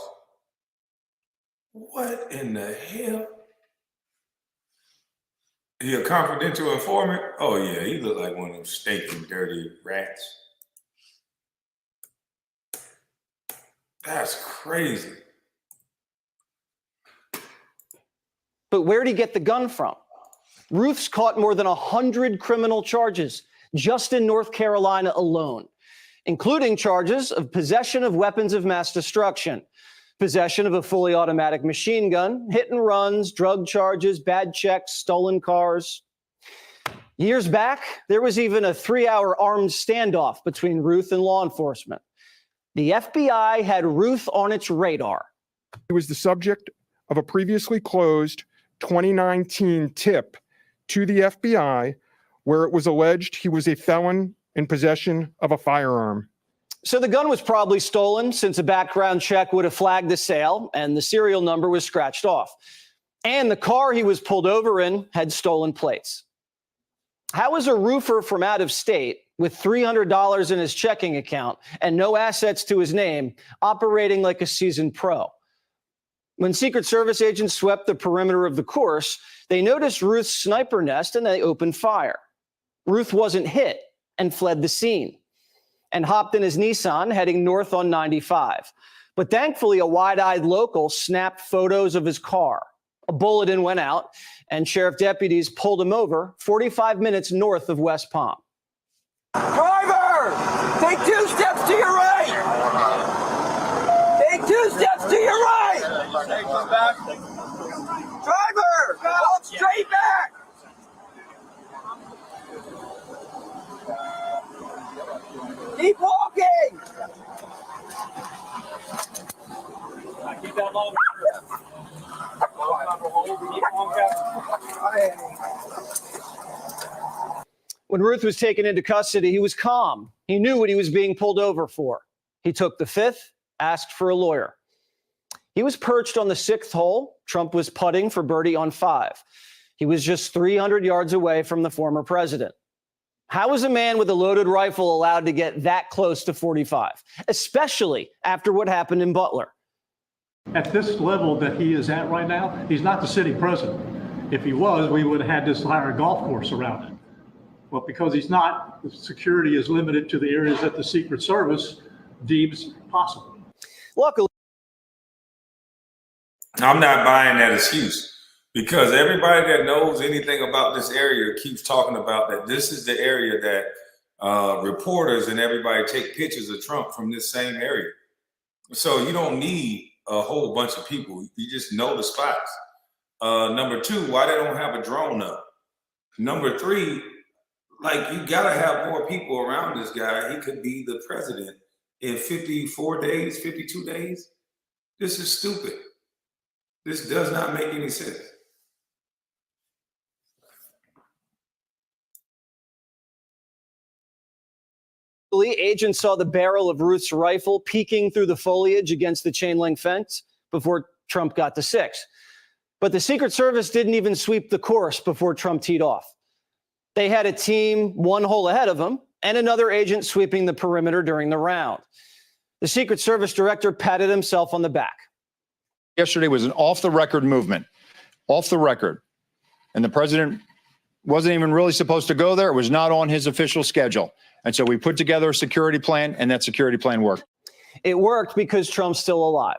What in the hell? He a confidential informant? Oh yeah, he looked like one of them stinking, dirty rats. That's crazy. But where'd he get the gun from? Ruth's caught more than 100 criminal charges just in North Carolina alone, including charges of possession of weapons of mass destruction, possession of a fully automatic machine gun, hit and runs, drug charges, bad checks, stolen cars. Years back, there was even a 3-hour armed standoff between Ruth and law enforcement. The FBI had Ruth on its radar. He was the subject of a previously closed 2019 tip to the FBI where it was alleged he was a felon in possession of a firearm. So the gun was probably stolen since a background check would have flagged the sale and the serial number was scratched off. And the car he was pulled over in had stolen plates. How is a roofer from out of state with $300 in his checking account and no assets to his name operating like a seasoned pro? When Secret Service agents swept the perimeter of the course, they noticed Ruth's sniper nest and they opened fire. Ruth wasn't hit and fled the scene and hopped in his Nissan heading north on 95. But thankfully, a wide-eyed local snapped photos of his car. A bulletin went out and sheriff deputies pulled him over 45 minutes north of West Palm. Driver, take 2 steps to your right. Take 2 steps to your right. Driver, walk straight back. Keep walking. Keep that low. When Ruth was taken into custody, he was calm. He knew what he was being pulled over for. He took the 5th, asked for a lawyer. He was perched on the 6th hole. Trump was putting for birdie on 5. He was just 300 yards away from the former president. How is a man with a loaded rifle allowed to get that close to 45, especially after what happened in Butler? At this level that he is at right now, he's not the city president. If he was, we would have had this entire golf course around him. But because he's not, the security is limited to the areas that the Secret Service deems possible. Luckily, I'm not buying that excuse because everybody that knows anything about this area keeps talking about that this is the area that reporters and everybody take pictures of Trump from this same area. So you don't need a whole bunch of people. You just know the spots. Number 2, why they don't have a drone up? Number 3, like you gotta have more people around this guy. He could be the president in 54 days, 52 days. This is stupid. This does not make any sense. agents saw the barrel of Ruth's rifle peeking through the foliage against the chain link fence before Trump got to 6. But the Secret Service didn't even sweep the course before Trump teed off. They had a team 1 hole ahead of him and another agent sweeping the perimeter during the round. The Secret Service director patted himself on the back. Yesterday was an off-the-record movement, off the record. And the president wasn't even really supposed to go there. It was not on his official schedule. And so we put together a security plan, and that security plan worked. It worked because Trump's still alive,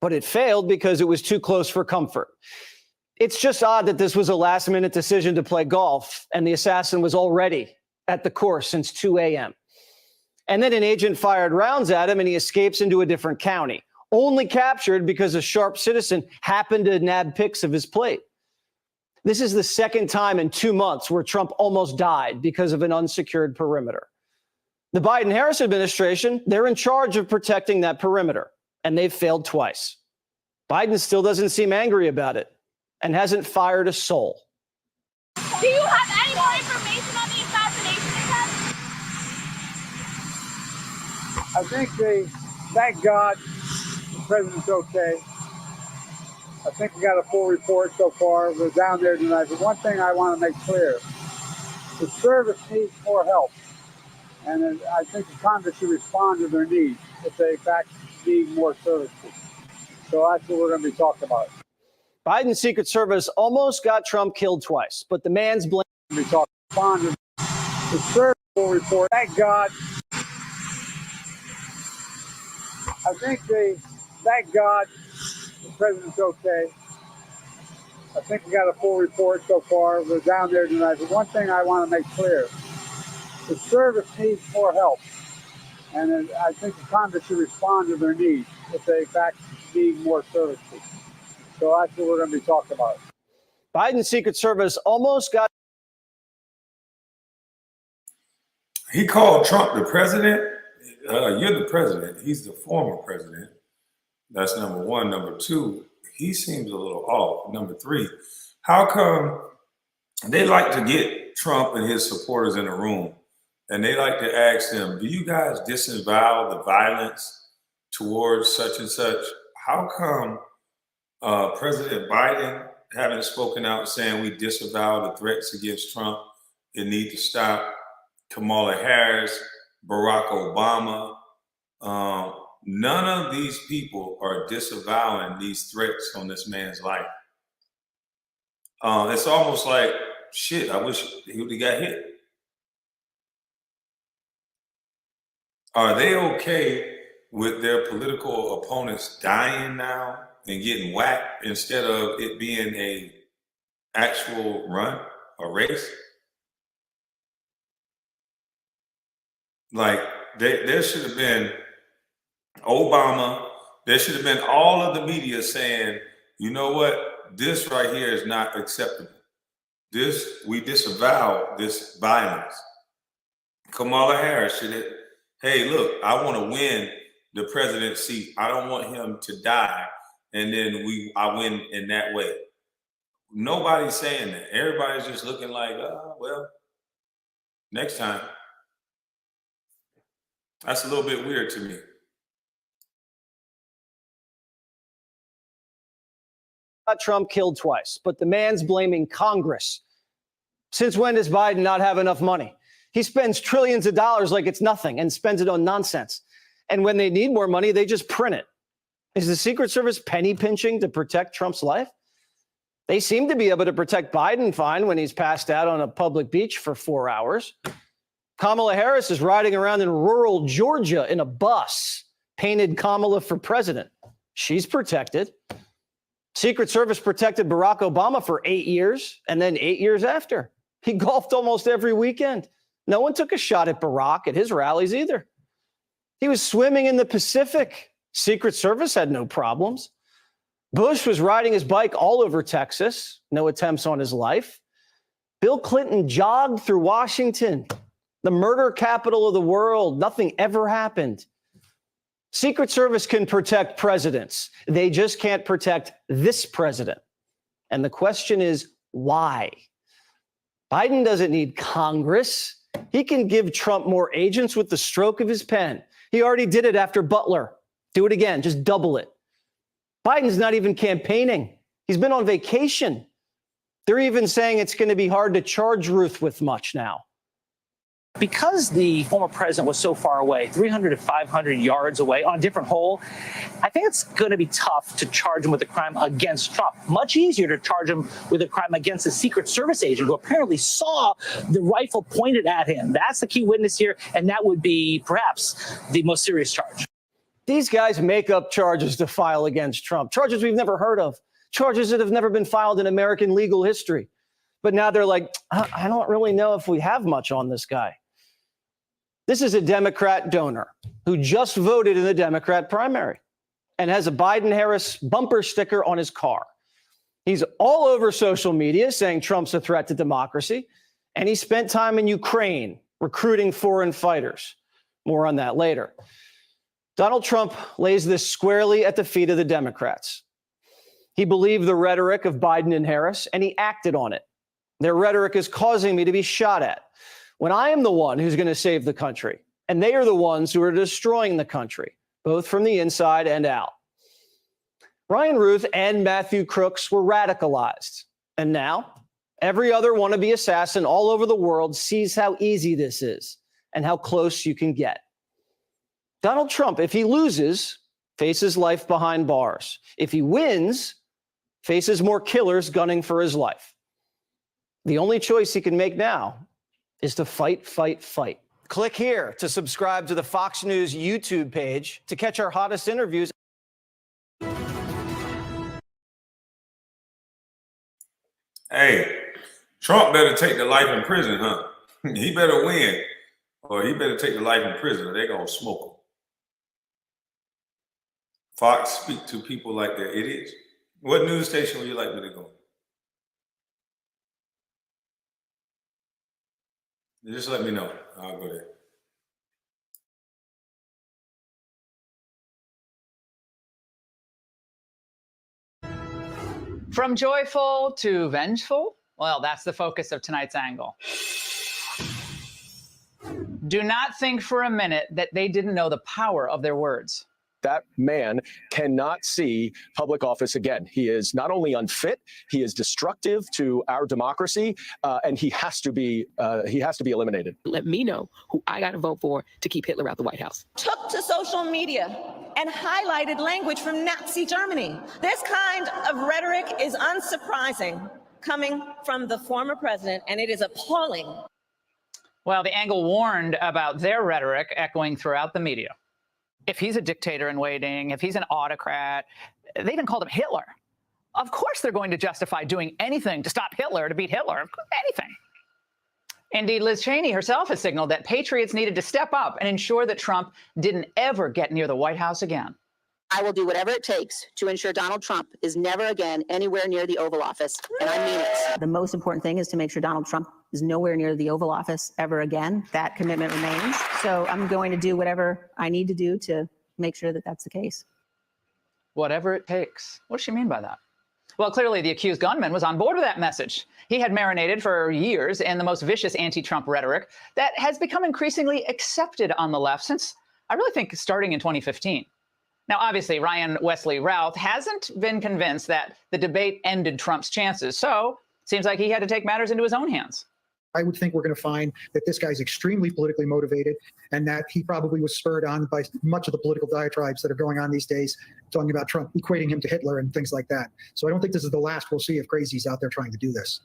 but it failed because it was too close for comfort. It's just odd that this was a last-minute decision to play golf, and the assassin was already at the course since 2 a.m. And then an agent fired rounds at him, and he escapes into a different county, only captured because a sharp citizen happened to nab pics of his plate. This is the second time in 2 months where Trump almost died because of an unsecured perimeter. The Biden-Harris administration, they're in charge of protecting that perimeter, and they've failed twice. Biden still doesn't seem angry about it and hasn't fired a soul. Do you have any more information on the assassination attempt? I think thank God, the president's okay. I think we got a full report so far. We're down there tonight. But one thing I want to make clear, the service needs more help. And I think the Congress should respond to their needs if they, in fact, need more services. So that's what we're going to be talking about. Biden's Secret Service almost got Trump killed twice, but the man's blame. We talk respond to the service full report. Thank God. I think thank God, the president's okay. I think we got a full report so far. We're down there tonight. But one thing I want to make clear, the service needs more help. And I think the Congress should respond to their needs if they, in fact, need more services. So that's what we're going to be talking about. Biden's Secret Service almost got. He called Trump the president. You're the president. He's the former president. That's number one. Number two, he seems a little off. Number three, how come they like to get Trump and his supporters in a room and they like to ask them, do you guys disavow the violence towards such and such? How come President Biden haven't spoken out saying we disavow the threats against Trump and need to stop? Kamala Harris, Barack Obama, none of these people are disavowing these threats on this man's life. It's almost like, shit, I wish he would have got hit. Are they okay with their political opponents dying now and getting whacked instead of it being a actual run, a race? Like, there should have been Obama, there should have been all of the media saying, you know what, this right here is not acceptable. We disavow this violence. Kamala Harris should have, hey, look, I want to win the presidency. I don't want him to die. And then I win in that way. Nobody's saying that. Everybody's just looking like, well, next time. That's a little bit weird to me. Got Trump killed twice, but the man's blaming Congress. Since when does Biden not have enough money? He spends trillions of dollars like it's nothing and spends it on nonsense. And when they need more money, they just print it. Is the Secret Service penny pinching to protect Trump's life? They seem to be able to protect Biden fine when he's passed out on a public beach for 4 hours. Kamala Harris is riding around in rural Georgia in a bus painted Kamala for president. She's protected. Secret Service protected Barack Obama for 8 years and then 8 years after. He golfed almost every weekend. No one took a shot at Barack at his rallies either. He was swimming in the Pacific. Secret Service had no problems. Bush was riding his bike all over Texas. No attempts on his life. Bill Clinton jogged through Washington, the murder capital of the world. Nothing ever happened. Secret Service can protect presidents. They just can't protect this president. And the question is, why? Biden doesn't need Congress. He can give Trump more agents with the stroke of his pen. He already did it after Butler. Do it again, just double it. Biden's not even campaigning. He's been on vacation. They're even saying it's going to be hard to charge Ruth with much now. Because the former president was so far away, 300 to 500 yards away on a different hole, I think it's going to be tough to charge him with a crime against Trump. Much easier to charge him with a crime against a Secret Service agent who apparently saw the rifle pointed at him. That's the key witness here, and that would be perhaps the most serious charge. These guys make up charges to file against Trump, charges we've never heard of, charges that have never been filed in American legal history. But now they're like, I don't really know if we have much on this guy. This is a Democrat donor who just voted in the Democrat primary and has a Biden-Harris bumper sticker on his car. He's all over social media saying Trump's a threat to democracy, and he spent time in Ukraine recruiting foreign fighters. More on that later. Donald Trump lays this squarely at the feet of the Democrats. He believed the rhetoric of Biden and Harris, and he acted on it. Their rhetoric is causing me to be shot at when I am the one who's going to save the country, and they are the ones who are destroying the country, both from the inside and out. Ryan Ruth and Matthew Crooks were radicalized, and now every other wannabe assassin all over the world sees how easy this is and how close you can get. Donald Trump, if he loses, faces life behind bars. If he wins, faces more killers gunning for his life. The only choice he can make now is to fight, fight, fight. Click here to subscribe to the Fox News YouTube page to catch our hottest interviews. Hey, Trump better take the life in prison, huh? He better win, or he better take the life in prison, or they're going to smoke him. Fox speak to people like they're idiots. What news station would you like me to go? Just let me know. I'll go there. From joyful to vengeful? Well, that's the focus of tonight's angle. Do not think for a minute that they didn't know the power of their words. That man cannot see public office again. He is not only unfit, he is destructive to our democracy, and he has to be eliminated. Let me know who I got to vote for to keep Hitler out the White House. Took to social media and highlighted language from Nazi Germany. This kind of rhetoric is unsurprising coming from the former president, and it is appalling. Well, the angle warned about their rhetoric echoing throughout the media. If he's a dictator in waiting, if he's an autocrat, they even called him Hitler. Of course they're going to justify doing anything to stop Hitler, to beat Hitler, anything. Indeed, Liz Cheney herself has signaled that patriots needed to step up and ensure that Trump didn't ever get near the White House again. I will do whatever it takes to ensure Donald Trump is never again anywhere near the Oval Office, and I mean it. The most important thing is to make sure Donald Trump is nowhere near the Oval Office ever again. That commitment remains. So I'm going to do whatever I need to do to make sure that that's the case. Whatever it takes. What does she mean by that? Well, clearly the accused gunman was on board with that message. He had marinated for years in the most vicious anti-Trump rhetoric that has become increasingly accepted on the left since, I really think, starting in 2015. Now, obviously, Ryan Wesley Routh hasn't been convinced that the debate ended Trump's chances, so it seems like he had to take matters into his own hands. I would think we're going to find that this guy's extremely politically motivated and that he probably was spurred on by much of the political diatribes that are going on these days, talking about Trump, equating him to Hitler and things like that. So I don't think this is the last we'll see of crazies out there trying to do this.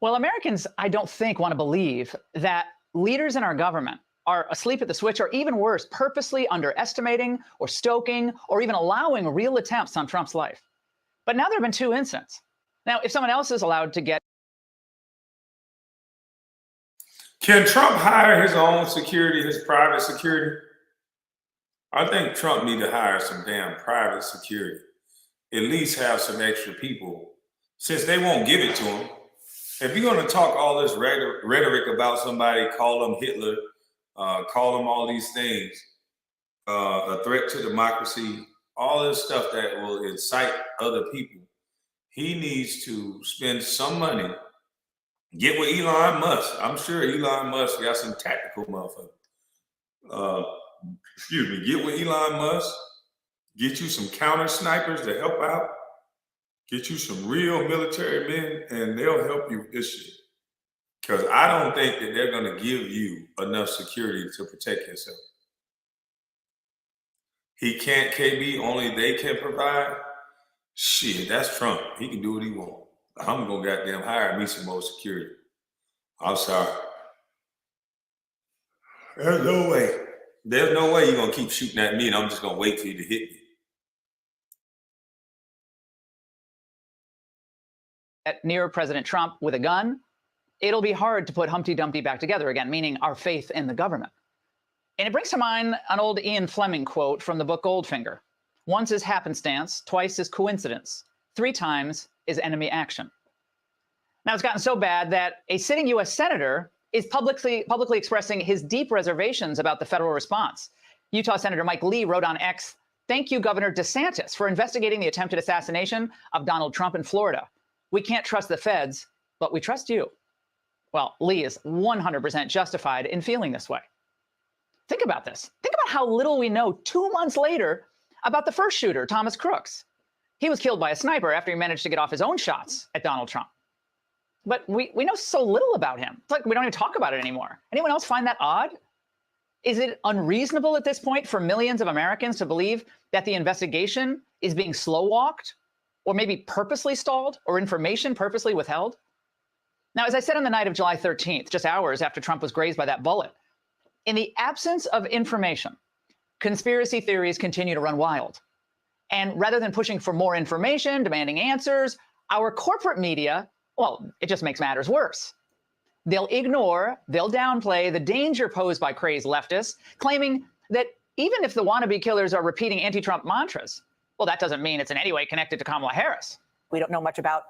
Well, Americans, I don't think, want to believe that leaders in our government are asleep at the switch, or even worse, purposely underestimating or stoking or even allowing real attempts on Trump's life. But now there have been two incidents. Now, if someone else is allowed to get... Can Trump hire his own security, his private security? I think Trump need to hire some damn private security. At least have some extra people, since they won't give it to him. If you're going to talk all this rhetoric about somebody, call them Hitler, call them all these things, a threat to democracy, all this stuff that will incite other people, he needs to spend some money. Get with Elon Musk. I'm sure Elon Musk got some tactical motherfuckers. Get with Elon Musk. Get you some counter snipers to help out. Get you some real military men, and they'll help you with this shit. Because I don't think that they're going to give you enough security to protect yourself. He can't, KB, only they can provide. Shit, that's Trump. He can do what he wants. I'm going to goddamn hire me some more security. I'm sorry. There's no way. There's no way you're going to keep shooting at me and I'm just going to wait for you to hit me. Near President Trump with a gun, it'll be hard to put Humpty Dumpty back together again, meaning our faith in the government. And it brings to mind an old Ian Fleming quote from the book Goldfinger. Once is happenstance, twice is coincidence, 3 times is enemy action. Now, it's gotten so bad that a sitting U.S. senator is publicly expressing his deep reservations about the federal response. Utah Senator Mike Lee wrote on X, "Thank you, Governor DeSantis, for investigating the attempted assassination of Donald Trump in Florida. We can't trust the feds, but we trust you." Well, Lee is 100% justified in feeling this way. Think about this. Think about how little we know 2 months later about the first shooter, Thomas Crooks. He was killed by a sniper after he managed to get off his own shots at Donald Trump. But we know so little about him. It's like we don't even talk about it anymore. Anyone else find that odd? Is it unreasonable at this point for millions of Americans to believe that the investigation is being slow-walked, or maybe purposely stalled, or information purposely withheld? Now, as I said on the night of July 13th, just hours after Trump was grazed by that bullet, in the absence of information, conspiracy theories continue to run wild. And rather than pushing for more information, demanding answers, our corporate media, well, it just makes matters worse. They'll ignore, they'll downplay the danger posed by crazed leftists, claiming that even if the wannabe killers are repeating anti-Trump mantras, well, that doesn't mean it's in any way connected to Kamala Harris. We don't know much about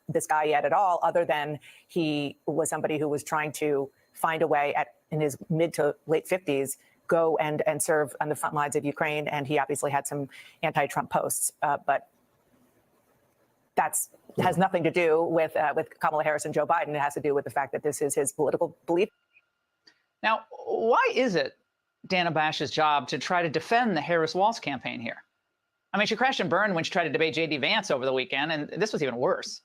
this guy yet at all, other than he was somebody who was trying to find a way in his mid to late 50s, go and serve on the front lines of Ukraine. And he obviously had some anti-Trump posts, but has nothing to do with Kamala Harris and Joe Biden. It has to do with the fact that this is his political belief. Now, why is it Dana Bash's job to try to defend the Harris-Walz campaign here? I mean, she crashed and burned when she tried to debate J.D. Vance over the weekend, and this was even worse.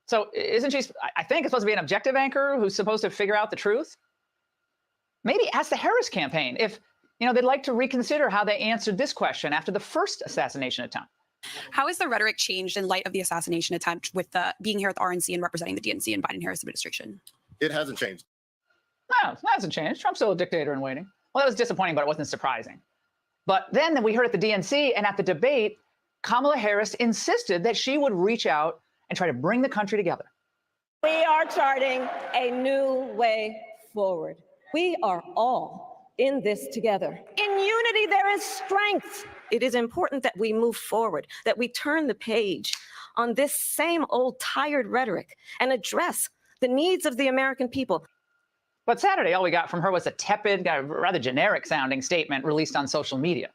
So isn't she, I think, supposed to be an objective anchor who's supposed to figure out the truth? Maybe ask the Harris campaign if, they'd like to reconsider how they answered this question after the first assassination attempt. How has the rhetoric changed in light of the assassination attempt with being here at the RNC and representing the DNC and Biden-Harris administration? It hasn't changed. No, it hasn't changed. Trump's still a dictator in waiting. Well, that was disappointing, but it wasn't surprising. But then we heard at the DNC and at the debate, Kamala Harris insisted that she would reach out and try to bring the country together. We are charting a new way forward. We are all in this together. In unity, there is strength. It is important that we move forward, that we turn the page on this same old tired rhetoric and address the needs of the American people. But Saturday, all we got from her was a tepid, rather generic-sounding statement released on social media.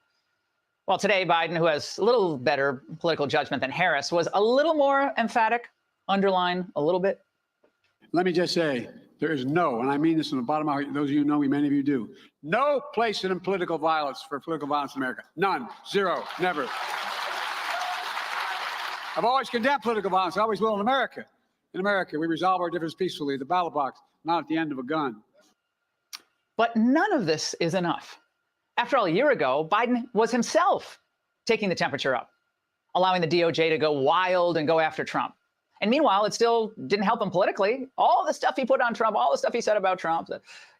Well, today, Biden, who has a little better political judgment than Harris, was a little more emphatic, underline a little bit. Let me just say, there is no, and I mean this from the bottom of my heart, those of you who know me, many of you do, no place in political violence for political violence in America. None. Zero. Never. I've always condemned political violence. I always will in America. In America, we resolve our differences peacefully at the ballot box, not at the end of a gun. But none of this is enough. After all, a year ago, Biden was himself taking the temperature up, allowing the DOJ to go wild and go after Trump. And meanwhile, it still didn't help him politically. All the stuff he put on Trump, all the stuff he said about Trump,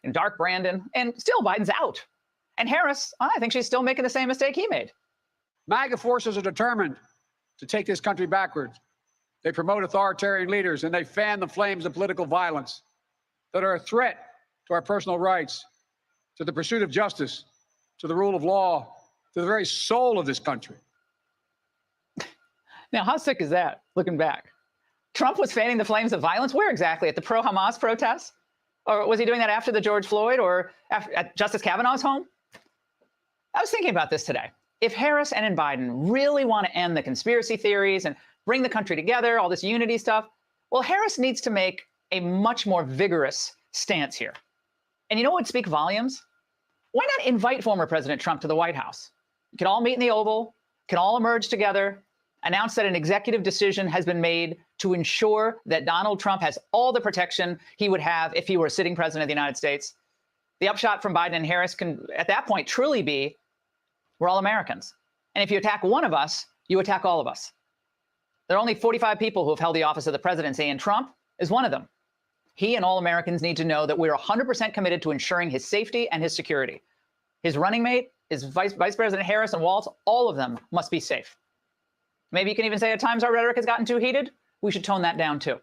and Dark Brandon, and still Biden's out. And Harris, I think she's still making the same mistake he made. MAGA forces are determined to take this country backwards. They promote authoritarian leaders, and they fan the flames of political violence that are a threat to our personal rights, to the pursuit of justice, to the rule of law, to the very soul of this country. Now, how sick is that, looking back? Trump was fanning the flames of violence? Where exactly? At the pro-Hamas protests? Or was he doing that after the George Floyd or at Justice Kavanaugh's home? I was thinking about this today. If Harris and Biden really want to end the conspiracy theories and bring the country together, all this unity stuff, well, Harris needs to make a much more vigorous stance here. And you know what would speak volumes? Why not invite former President Trump to the White House? You can all meet in the Oval, can all emerge together, announced that an executive decision has been made to ensure that Donald Trump has all the protection he would have if he were sitting president of the United States. The upshot from Biden and Harris can, at that point, truly be, we're all Americans. And if you attack one of us, you attack all of us. There are only 45 people who have held the office of the presidency, and Trump is one of them. He and all Americans need to know that we're 100% committed to ensuring his safety and his security. His running mate, his Vice President Harris and Waltz, all of them must be safe. Maybe you can even say at times our rhetoric has gotten too heated. We should tone that down too.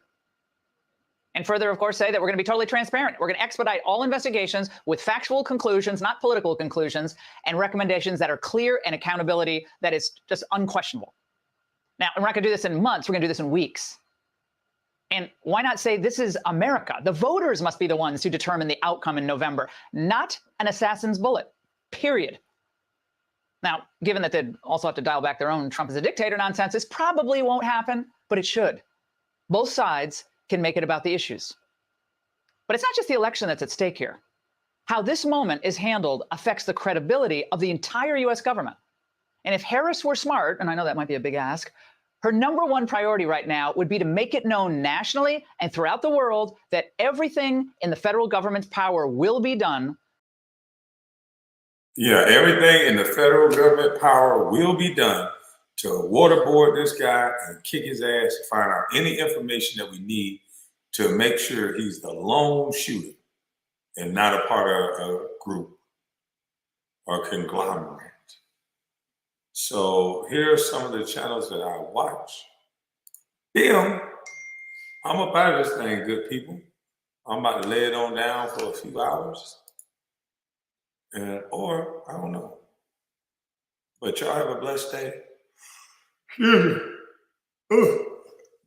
And further, of course, say that we're going to be totally transparent. We're going to expedite all investigations with factual conclusions, not political conclusions, and recommendations that are clear and accountability that is just unquestionable. Now, we're not going to do this in months. We're going to do this in weeks. And why not say this is America? The voters must be the ones who determine the outcome in November, not an assassin's bullet, period. Now, given that they'd also have to dial back their own Trump is a dictator nonsense, this probably won't happen, but it should. Both sides can make it about the issues. But it's not just the election that's at stake here. How this moment is handled affects the credibility of the entire U.S. government. And if Harris were smart, and I know that might be a big ask, her number one priority right now would be to make it known nationally and throughout the world that everything in the federal government's power will be done. Yeah, everything in the federal government power will be done to waterboard this guy and kick his ass to find out any information that we need to make sure he's the lone shooter and not a part of a group or conglomerate. So here are some of the channels that I watch. I'm up out of this thing, good people. I'm about to lay it on down for a few hours. Or, I don't know. But y'all have a blessed day.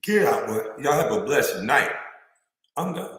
Get out, but y'all have a blessed night. I'm done.